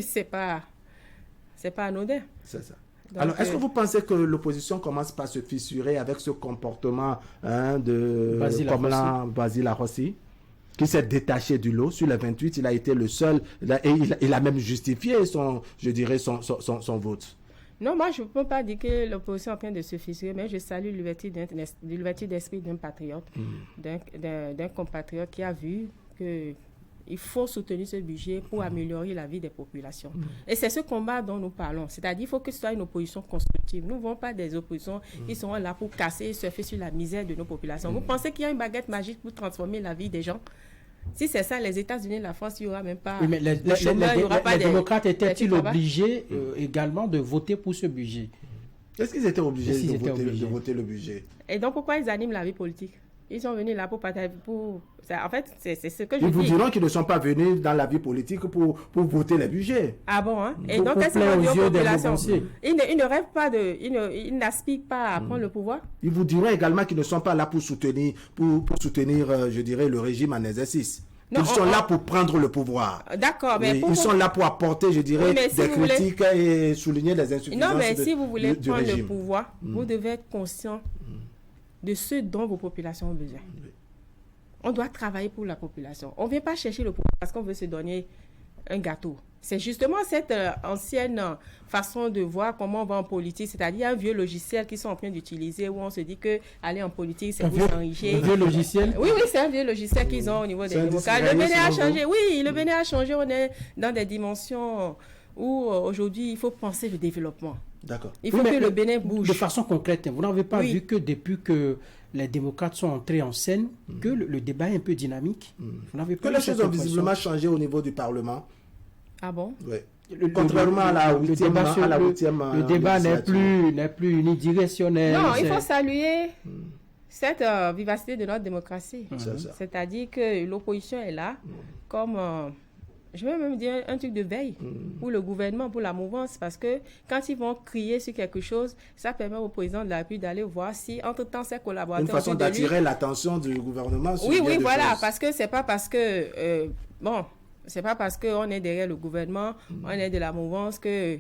c'est pas anodin. C'est ça. Donc, alors, est-ce que vous pensez que l'opposition commence par se fissurer avec ce comportement de Basile Arossi, qui s'est détaché du lot? Sur les 28, il a été le seul, et il a même justifié son vote. Non, moi, je ne peux pas dire que l'opposition est en train de se fissurer, mais je salue l'ouverture d'esprit d'un patriote, d'un compatriote qui a vu que il faut soutenir ce budget pour améliorer la vie des populations. Et c'est ce combat dont nous parlons. C'est-à-dire qu'il faut que ce soit une opposition constructive. Nous ne voulons pas des oppositions qui sont là pour casser et surfer sur la misère de nos populations. Vous pensez qu'il y a une baguette magique pour transformer la vie des gens? Si c'est ça, les États-Unis et la France, il n'y aura même pas... Oui, mais les démocrates étaient-ils obligés également de voter pour ce budget? Est-ce qu'ils étaient obligés de voter le budget? Et donc, pourquoi ils animent la vie politique? Ils sont venus là en fait, c'est ce que je dis. Ils vous diront qu'ils ne sont pas venus dans la vie politique pour voter les budgets. Ah bon, hein? Et donc, qu'est-ce qu'ils vont dire aux populations? Ils ne rêvent pas ils n'aspirent pas à prendre le pouvoir. Ils vous diront également qu'ils ne sont pas là pour soutenir, je dirais, le régime en exercice. Ils sont là pour prendre le pouvoir. D'accord, mais ils sont là pour apporter, je dirais, des critiques et souligner les insuffisances. Non, mais si vous voulez prendre le pouvoir, vous devez être conscient de ce dont vos populations ont besoin. On doit travailler pour la population. On ne vient pas chercher le pouvoir parce qu'on veut se donner un gâteau. C'est justement cette ancienne façon de voir comment on va en politique, c'est-à-dire un vieux logiciel qu'ils sont en train d'utiliser où on se dit que aller en politique, c'est pour s'enrichir. Un vieux logiciel? Oui, c'est un vieux logiciel qu'ils ont au niveau des démocrates. Le Bénin a changé. Oui, le Bénin a changé. On est dans des dimensions où aujourd'hui, il faut penser le développement. D'accord. Il faut que le Bénin bouge. De façon concrète, vous n'avez pas vu que depuis que les démocrates sont entrés en scène, que le débat est un peu dynamique. Vous n'avez pas que les choses ont visiblement changé au niveau du Parlement. Ah bon? Oui. Contrairement à la huitième, le débat n'est plus unidirectionnel. Non, il faut saluer cette vivacité de notre démocratie. C'est-à-dire que l'opposition est là comme, je vais même dire, un truc de veille pour le gouvernement, pour la mouvance, parce que quand ils vont crier sur quelque chose, ça permet au président de la République d'aller voir si, entre-temps, ses collaborateurs... Une façon d'attirer l'attention du gouvernement sur oui, voilà, choses. Parce que c'est pas parce que... c'est pas parce qu'on est derrière le gouvernement, on est de la mouvance que,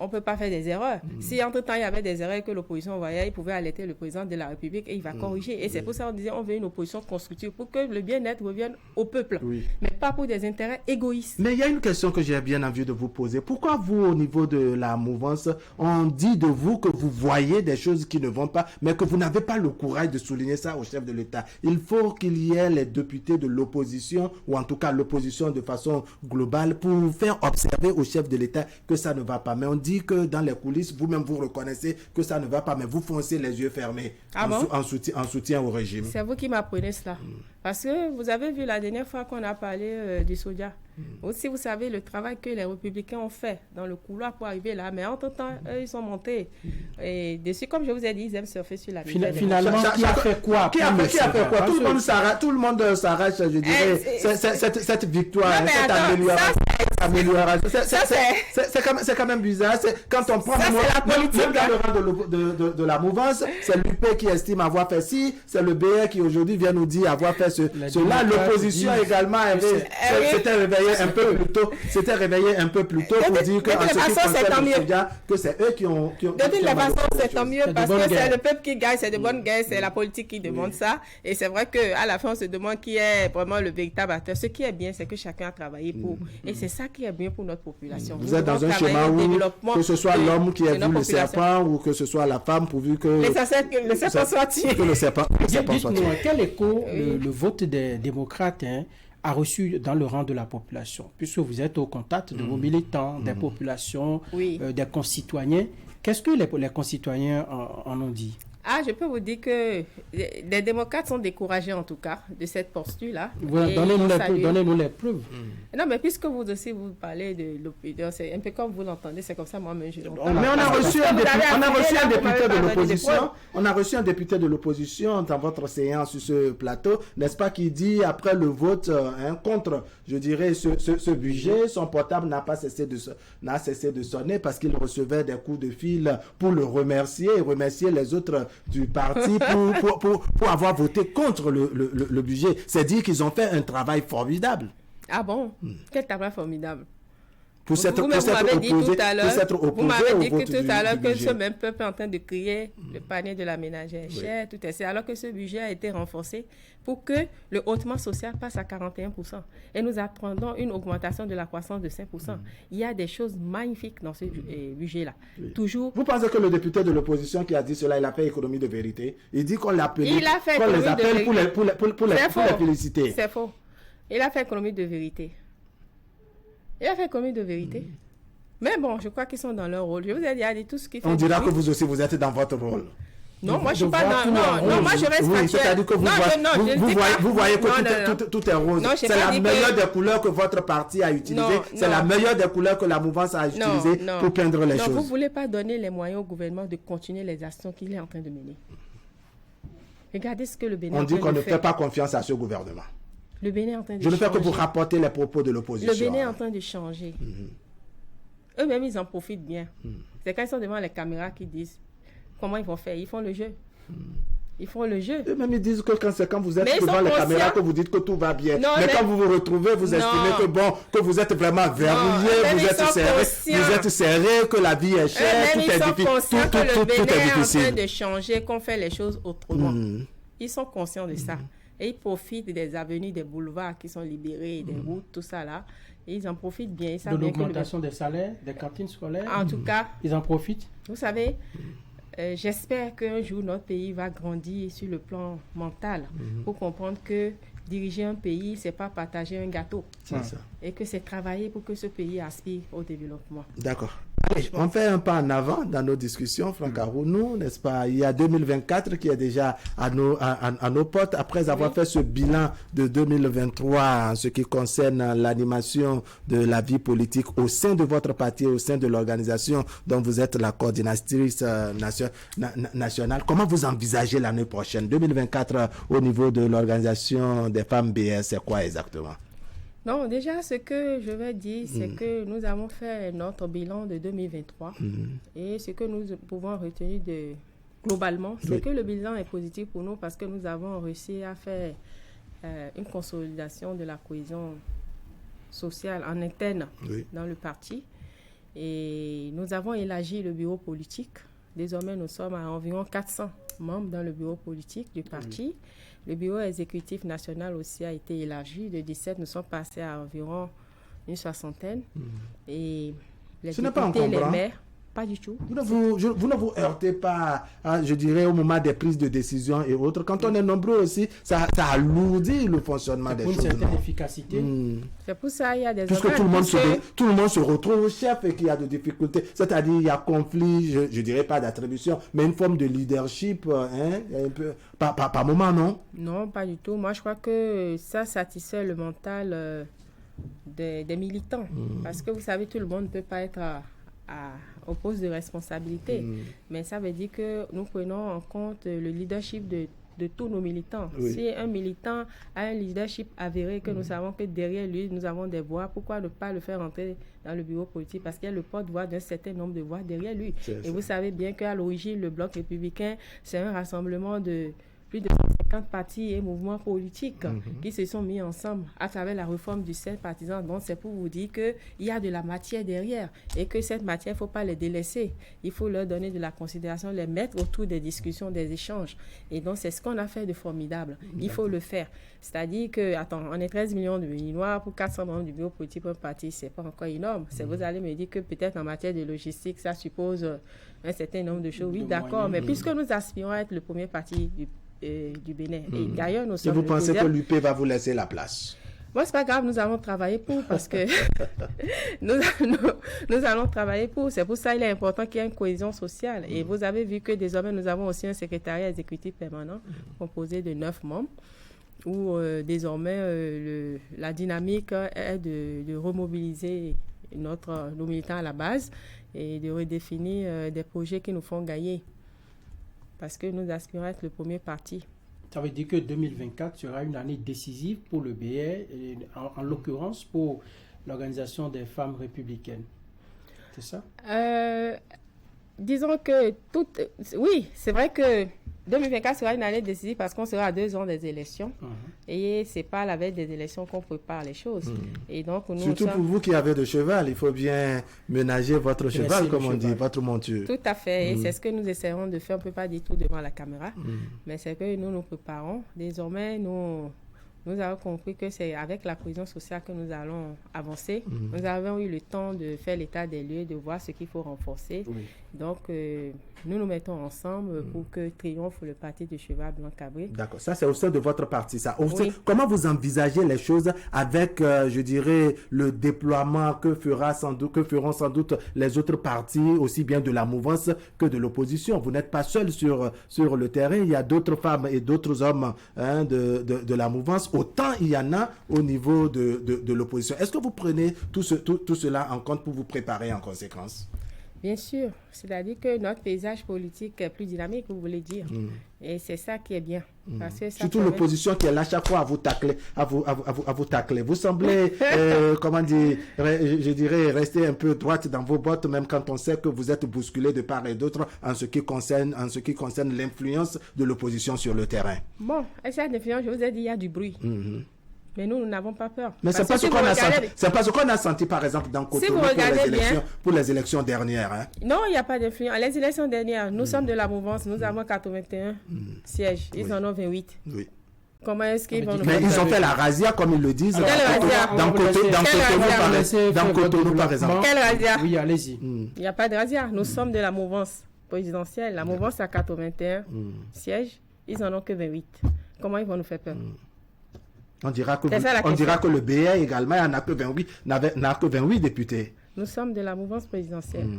on ne peut pas faire des erreurs. Si entre-temps, il y avait des erreurs que l'opposition voyait, il pouvait alerter le président de la République et il va corriger. Et c'est pour ça qu'on disait on veut une opposition constructive pour que le bien-être revienne au peuple, mais pas pour des intérêts égoïstes. Mais il y a une question que j'ai bien envie de vous poser. Pourquoi vous, au niveau de la mouvance, on dit de vous que vous voyez des choses qui ne vont pas, mais que vous n'avez pas le courage de souligner ça au chef de l'État? Il faut qu'il y ait les députés de l'opposition, ou en tout cas l'opposition de façon globale, pour faire observer au chef de l'État que ça ne va pas. Mais on dit que dans les coulisses, vous-même vous reconnaissez que ça ne va pas, mais vous foncez les yeux fermés en soutien au régime. C'est vous qui m'apprenez cela. Parce que vous avez vu la dernière fois qu'on a parlé du soja. Aussi, vous savez le travail que les républicains ont fait dans le couloir pour arriver là, mais entre-temps, eux, ils sont montés. Et dessus, comme je vous ai dit, ils aiment surfer sur la Finalement, qui a fait quoi? Qui a fait quoi? Tout le monde s'arrache, je dirais, cette victoire, cette amélioration. C'est quand même bizarre. Quand on prend même dans le rang de la mouvance, c'est l'UP qui estime avoir fait ci, c'est le BR qui aujourd'hui vient nous dire avoir fait cela. L'opposition également s'était réveillée un peu plus tôt pour dire que c'est eux qui ont... De toute façon, c'est tant mieux parce que c'est le peuple qui gagne, c'est de bonnes guerres, c'est la politique qui demande ça. Et c'est vrai qu'à la fin, on se demande qui est vraiment le véritable acteur. Ce qui est bien, c'est que chacun a travaillé pour. Et c'est ça qui est bien pour notre population. Vous êtes dans un schéma où, que ce soit l'homme qui a vu le serpent ou que ce soit la femme, pourvu que le serpent soit tué. Que le serpent soit tué. Quel écho le vote des démocrates a reçu dans le rang de la population, puisque vous êtes au contact de vos militants, des populations, des concitoyens. Qu'est-ce que les concitoyens en ont dit? Je peux vous dire que les démocrates sont découragés en tout cas de cette posture-là. Donnez-nous les preuves. Non, mais puisque vous aussi vous parlez de l'opinion, c'est un peu comme vous l'entendez, c'est comme ça moi-même je l'entends. Mais on a reçu un député de l'opposition. On a reçu un député de l'opposition dans votre séance sur ce plateau, n'est-ce pas, qui dit après le vote contre, je dirais, ce budget, son portable n'a cessé de sonner parce qu'il recevait des coups de fil pour le remercier et remercier les autres du parti pour avoir voté contre le budget. C'est dire qu'ils ont fait un travail formidable. Ah bon? Quel travail formidable. Vous m'avez dit tout à l'heure que ce même peuple est en train de crier le panier de la ménagère cher, tout est alors que ce budget a été renforcé pour que le hautement social passe à 41%. Et nous attendons une augmentation de la croissance de 5%. Il y a des choses magnifiques dans ce budget-là. Toujours. Vous pensez que le député de l'opposition qui a dit cela, il a fait économie de vérité? Il dit qu'on l'appelle pour les féliciter. C'est faux. Il a fait économie de vérité. Mais bon, je crois qu'ils sont dans leur rôle. Je vous ai dit tout ce qu'ils font. On dira que vous aussi, vous êtes dans votre rôle. Non, moi, je ne suis pas dans... Non, moi, je reste factuel. C'est-à-dire que vous voyez que tout est rose. C'est la meilleure des couleurs que votre parti a utilisée. C'est la meilleure des couleurs que la mouvance a utilisée pour peindre les choses. Vous ne voulez pas donner les moyens au gouvernement de continuer les actions qu'il est en train de mener. Regardez ce que le Bénin on dit qu'on ne fait pas confiance à ce gouvernement. Le Bénin est en train de changer. Je ne fais que pour rapporter les propos de l'opposition. Le Bénin est en train de changer. Eux-mêmes, ils en profitent bien. C'est quand ils sont devant les caméras qu'ils disent comment ils vont faire. Ils font le jeu. Eux-mêmes, ils disent que quand vous êtes devant les caméras, que vous dites que tout va bien. Mais quand vous vous retrouvez, vous estimez que vous êtes vraiment verrouillé, vous êtes serré, que la vie est chère, tout est difficile. Que le Bénin est en train de changer, qu'on fait les choses autrement. Ils sont conscients de ça. Et ils profitent des avenues, des boulevards qui sont libérés, des routes, tout ça là. Et ils en profitent bien. De l'augmentation des salaires, des cantines scolaires. En tout cas. Ils en profitent. Vous savez, j'espère qu'un jour notre pays va grandir sur le plan mental pour comprendre que diriger un pays, c'est pas partager un gâteau. C'est ça. Et que c'est travailler pour que ce pays aspire au développement. D'accord. Allez, on fait un pas en avant dans nos discussions, Franck Arounou, n'est-ce pas? Il y a 2024 qui est déjà à nos portes. Après avoir fait ce bilan de 2023 en ce qui concerne l'animation de la vie politique au sein de votre parti, au sein de l'organisation dont vous êtes la coordinatrice nationale, comment vous envisagez l'année prochaine? 2024 au niveau de l'organisation des femmes BS, c'est quoi exactement? Non, déjà, ce que je vais dire, c'est que nous avons fait notre bilan de 2023 et ce que nous pouvons retenir globalement, c'est que le bilan est positif pour nous parce que nous avons réussi à faire une consolidation de la cohésion sociale en interne dans le parti et nous avons élargi le bureau politique. Désormais, nous sommes à environ 400 membres dans le bureau politique du parti. Le bureau exécutif national aussi a été élargi. De 17, nous sommes passés à environ une soixantaine. Et les députés, les maires, pas du tout. Vous ne vous heurtez pas, je dirais, au moment des prises de décision et autres. Quand on est nombreux aussi, ça alourdit le fonctionnement des choses. Pour une certaine efficacité. C'est pour ça qu'il y a des puisque tout le monde se retrouve chef et qu'il y a des difficultés. C'est-à-dire il y a conflit, je dirais pas d'attribution, mais une forme de leadership, un peu, par moment, non? Non, pas du tout. Moi, je crois que ça satisfait le mental des militants. Parce que vous savez, tout le monde ne peut pas être au poste de responsabilité. Mais ça veut dire que nous prenons en compte le leadership de tous nos militants. Si un militant a un leadership avéré, que nous savons que derrière lui, nous avons des voix, pourquoi ne pas le faire entrer dans le bureau politique? Parce qu'il y a le porte-voix d'un certain nombre de voix derrière lui. Et vous savez bien qu'à l'origine, le Bloc républicain, c'est un rassemblement de plus de 50 partis et mouvements politiques qui se sont mis ensemble à travers la réforme du cercle partisan. Donc, c'est pour vous dire qu'il y a de la matière derrière et que cette matière, il ne faut pas les délaisser. Il faut leur donner de la considération, les mettre autour des discussions, des échanges. Et donc, c'est ce qu'on a fait de formidable. Il faut le faire. C'est-à-dire que, on est 13 millions de Béninois pour 400 membres du bureau politique pour un parti, ce n'est pas encore énorme. Vous allez me dire que peut-être en matière de logistique, ça suppose un certain nombre de choses. Oui, d'accord, mais puisque nous aspirons à être le premier parti du Bénin. Et d'ailleurs, nous sommes. Et vous pensez que l'UP va vous laisser la place? Moi, c'est pas grave, nous allons travailler pour, parce que nous allons travailler pour. C'est pour ça qu'il est important qu'il y ait une cohésion sociale. Et vous avez vu que désormais, nous avons aussi un secrétariat exécutif permanent composé de 9 membres, où désormais, la dynamique est de remobiliser nos militants à la base et de redéfinir des projets qui nous font gagner. Parce que nous aspirons à être le premier parti. Ça veut dire que 2024 sera une année décisive pour le BR, en l'occurrence pour l'organisation des femmes républicaines. C'est ça? Disons que oui, c'est vrai que 2024 sera une année décisive parce qu'on sera à 2 ans des élections. Et ce n'est pas la veille des élections qu'on prépare les choses. Et donc, surtout pour vous qui avez de cheval, il faut bien ménager votre cheval, comme on dit, votre monture. Tout à fait. Et c'est ce que nous essaierons de faire. On ne peut pas dire tout devant la caméra. Mais c'est que nous préparons. Désormais, nous avons compris que c'est avec la cohésion sociale que nous allons avancer. Nous avons eu le temps de faire l'état des lieux, de voir ce qu'il faut renforcer. Donc, nous nous mettons ensemble pour que triomphe le parti de Cheval Blanc-Cabré. D'accord. Ça, c'est au sein de votre parti, ça. Comment vous envisagez les choses avec, je dirais, le déploiement que feront sans doute les autres partis, aussi bien de la mouvance que de l'opposition? Vous n'êtes pas seul sur le terrain. Il y a d'autres femmes et d'autres hommes de la mouvance. Autant il y en a au niveau de l'opposition. Est-ce que vous prenez tout cela en compte pour vous préparer en conséquence? Bien sûr. C'est-à-dire que notre paysage politique est plus dynamique, vous voulez dire. Et c'est ça qui est bien. Parce que ça surtout l'opposition qui est là chaque fois à vous tacler. Vous tacler. Vous semblez, comment dire, je dirais, rester un peu droite dans vos bottes, même quand on sait que vous êtes bousculé de part et d'autre en ce qui concerne l'influence de l'opposition sur le terrain. Bon, cette influence, je vous ai dit, il y a du bruit. Mais nous n'avons pas peur. Mais c'est pas ce qu'on a senti, par exemple, dans Cotonou pour les élections dernières. Hein? Non, il n'y a pas d'influence. Les élections dernières, nous sommes de la mouvance, nous avons 81 sièges. Ils en ont 28. Oui. Comment est-ce qu'ils vont nous Mais ils ont fait la razzia, comme ils le disent. Dans Cotonou, par exemple. Quelle razzia? Oui, allez-y. Il n'y a pas de razzia. Nous sommes de la mouvance. présidentielle, la mouvance a 81 sièges, ils n'en ont que 28. Comment ils vont nous faire peur? On dira que le BR également n'a que 28 députés. Nous sommes de la mouvance présidentielle.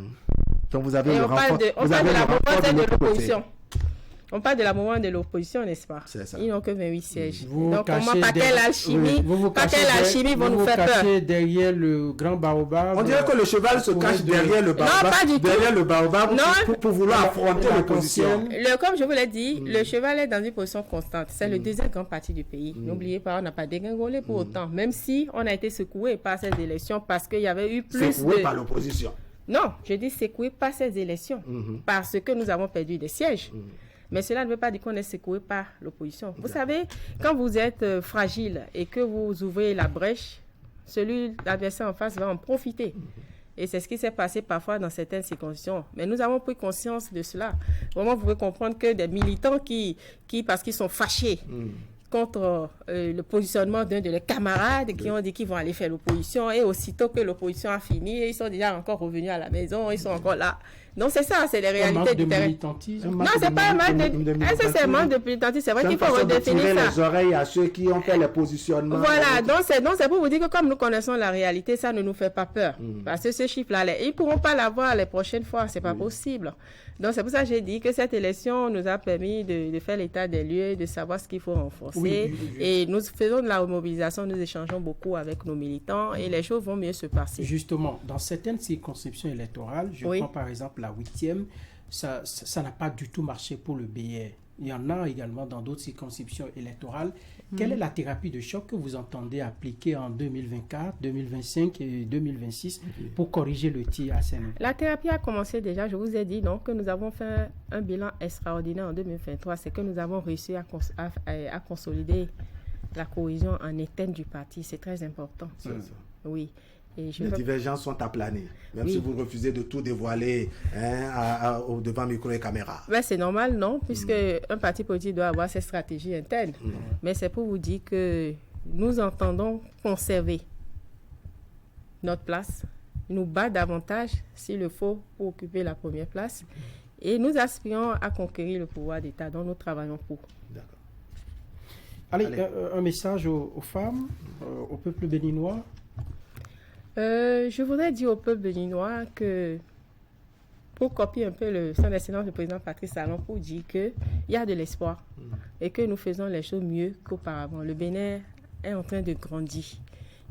Donc vous avez et le renfort de l'opposition. On parle de la mouvance de l'opposition, n'est-ce pas? C'est ça. Ils n'ont que 28 sièges. Donc, par quelle alchimie vont nous faire peur? Derrière le grand baobab. On dirait que le cheval se cache derrière le baobab. Non, pas du tout. Derrière le baobab pour vouloir affronter l'opposition. Comme je vous l'ai dit, le cheval est dans une position constante. C'est le deuxième grand parti du pays. N'oubliez pas, on n'a pas dégringolé pour autant. Même si on a été secoué par ces élections parce qu'il y avait eu plus secoué par l'opposition. Non, je dis secoué par ces élections. Parce que nous avons perdu des sièges. Mais cela ne veut pas dire qu'on est secoué par l'opposition. Vous savez, quand vous êtes fragile et que vous ouvrez la brèche, l'adversaire en face va en profiter. Et c'est ce qui s'est passé parfois dans certaines circonstances. Mais nous avons pris conscience de cela. Vraiment, vous pouvez comprendre que des militants qui parce qu'ils sont fâchés contre le positionnement d'un de leurs camarades qui ont dit qu'ils vont aller faire l'opposition, et aussitôt que l'opposition a fini, ils sont déjà encore revenus à la maison, ils sont encore là. Donc c'est ça, c'est les réalités du terrain. Non, c'est pas un manque de militantisme. C'est vrai qu'il faut redéfinir ça. Les oreilles à ceux qui ont fait les positionnements. Voilà, donc c'est pour vous dire que comme nous connaissons la réalité, ça ne nous fait pas peur. Parce que ce chiffre-là, ils ne pourront pas l'avoir les prochaines fois, c'est pas possible. Donc c'est pour ça que j'ai dit que cette élection nous a permis de faire l'état des lieux, de savoir ce qu'il faut renforcer. Et nous faisons de la mobilisation, nous échangeons beaucoup avec nos militants et les choses vont mieux se passer. Justement, dans certaines circonscriptions électorales, je prends par exemple la 8e, ça n'a pas du tout marché pour le BR. Il y en a également dans d'autres circonscriptions électorales. Quelle est la thérapie de choc que vous entendez appliquer en 2024, 2025 et 2026 pour corriger le tir à Séné? La thérapie a commencé déjà. Je vous ai dit donc, que nous avons fait un bilan extraordinaire en 2023. C'est que nous avons réussi à consolider la cohésion en interne du parti. C'est très important. C'est ça. Oui. Les divergences sont aplanées, même si vous refusez de tout dévoiler devant micro et caméra. Ben, c'est normal, non, puisque un parti politique doit avoir ses stratégies internes. Mais c'est pour vous dire que nous entendons conserver notre place, nous battre davantage, s'il le faut, pour occuper la première place. Et nous aspirons à conquérir le pouvoir d'État, dont nous travaillons pour. D'accord. Allez. Un message aux femmes, au peuple béninois. Je voudrais dire au peuple béninois que, pour copier un peu son excellence le président Patrice Talon, pour dire qu'il y a de l'espoir et que nous faisons les choses mieux qu'auparavant. Le Bénin est en train de grandir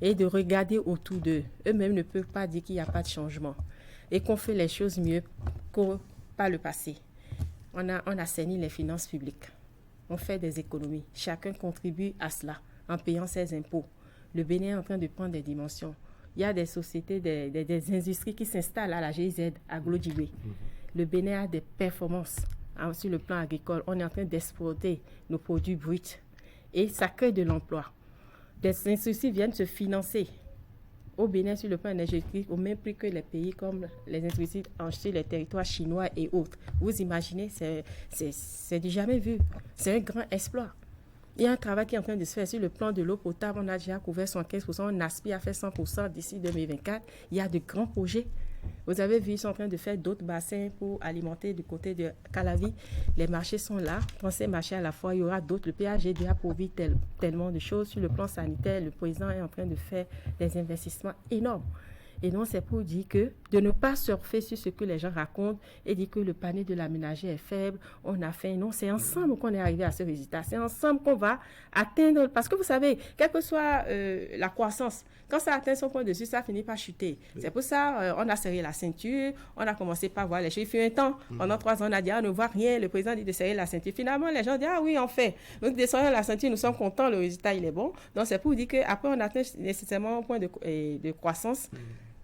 et de regarder autour d'eux. Eux-mêmes ne peuvent pas dire qu'il n'y a pas de changement et qu'on fait les choses mieux que par le passé. On assainit les finances publiques. On fait des économies. Chacun contribue à cela en payant ses impôts. Le Bénin est en train de prendre des dimensions. Il y a des sociétés, des industries qui s'installent à la GIZ, à Glodjibé. Le Bénin a des performances sur le plan agricole. On est en train d'exporter nos produits bruts et ça crée de l'emploi. Des industries viennent se financer au Bénin sur le plan énergétique au même prix que les pays comme les industries sur les territoires chinois et autres. Vous imaginez, c'est du jamais vu. C'est un grand exploit. Il y a un travail qui est en train de se faire sur le plan de l'eau potable. On a déjà couvert 75%, on aspire à faire 100% d'ici 2024. Il y a de grands projets. Vous avez vu, ils sont en train de faire d'autres bassins pour alimenter du côté de Calavi. Les marchés sont là. Pensez marchés à la fois, il y aura d'autres. Le PAG a pourvu tellement de choses. Sur le plan sanitaire, le président est en train de faire des investissements énormes. Et donc, c'est pour dire que de ne pas surfer sur ce que les gens racontent et dire que le panier de la ménagère est faible, on a faim. Non, c'est ensemble qu'on est arrivé à ce résultat. C'est ensemble qu'on va atteindre. Parce que vous savez, quelle que soit la croissance, quand ça atteint son point de vue, ça finit par chuter. Oui. C'est pour ça on a serré la ceinture, on a commencé par voir les choses. Il fut un temps, pendant 3 ans, on a dit, on ne voit rien. Le président dit de serrer la ceinture. Finalement, les gens disent, ah oui, on fait. Nous descendons la ceinture, nous sommes contents, le résultat, il est bon. Donc, c'est pour dire qu'après, on atteint nécessairement un point de croissance.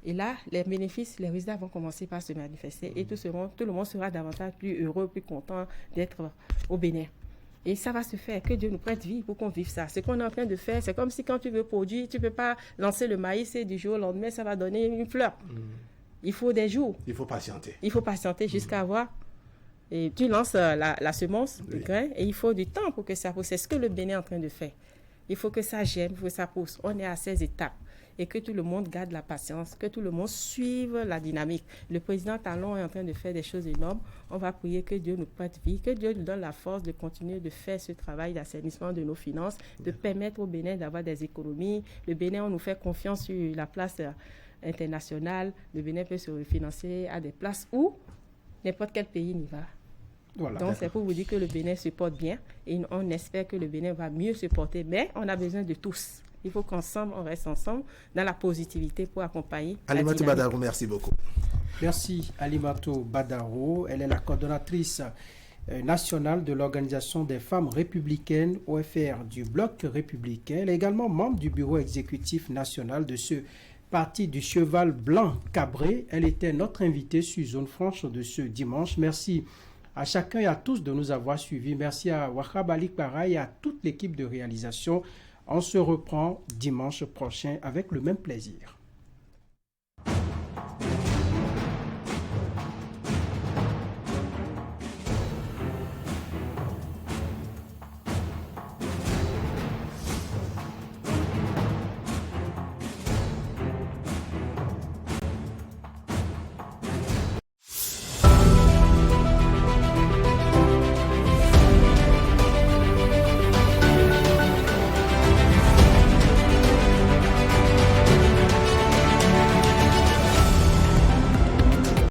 Et là, les bénéfices, les résultats vont commencer par se manifester et tout le monde sera davantage plus heureux, plus content d'être au Bénin. Et ça va se faire. Que Dieu nous prête vie pour qu'on vive ça. Ce qu'on est en train de faire, c'est comme si quand tu veux produire, tu ne peux pas lancer le maïs et du jour au lendemain, ça va donner une fleur. Il faut des jours. Il faut patienter. Il faut patienter jusqu'à avoir. Et tu lances la semence, le grain, et il faut du temps pour que ça pousse. C'est ce que le Bénin est en train de faire. Il faut que ça germe, il faut que ça pousse. On est à 16 étapes. et que tout le monde garde la patience, que tout le monde suive la dynamique. Le président Talon est en train de faire des choses énormes. On va prier que Dieu nous prête vie, que Dieu nous donne la force de continuer de faire ce travail d'assainissement de nos finances, de permettre au Bénin d'avoir des économies. Le Bénin, on nous fait confiance sur la place internationale. Le Bénin peut se refinancer à des places où n'importe quel pays n'y va. Voilà, donc, c'est pour vous dire que le Bénin se porte bien et on espère que le Bénin va mieux se porter. Mais on a besoin de tous. Il faut qu'ensemble, on reste ensemble dans la positivité pour accompagner. Alimatou Badaro, merci beaucoup. Merci Alimatou Badaro. Elle est la coordonnatrice nationale de l'Organisation des femmes républicaines, OFR, du Bloc républicain. Elle est également membre du bureau exécutif national de ce parti du cheval blanc cabré. Elle était notre invitée sur Zone Franche de ce dimanche. Merci à chacun et à tous de nous avoir suivis. Merci à Wahab Ali Kpara et à toute l'équipe de réalisation. On se reprend dimanche prochain avec le même plaisir.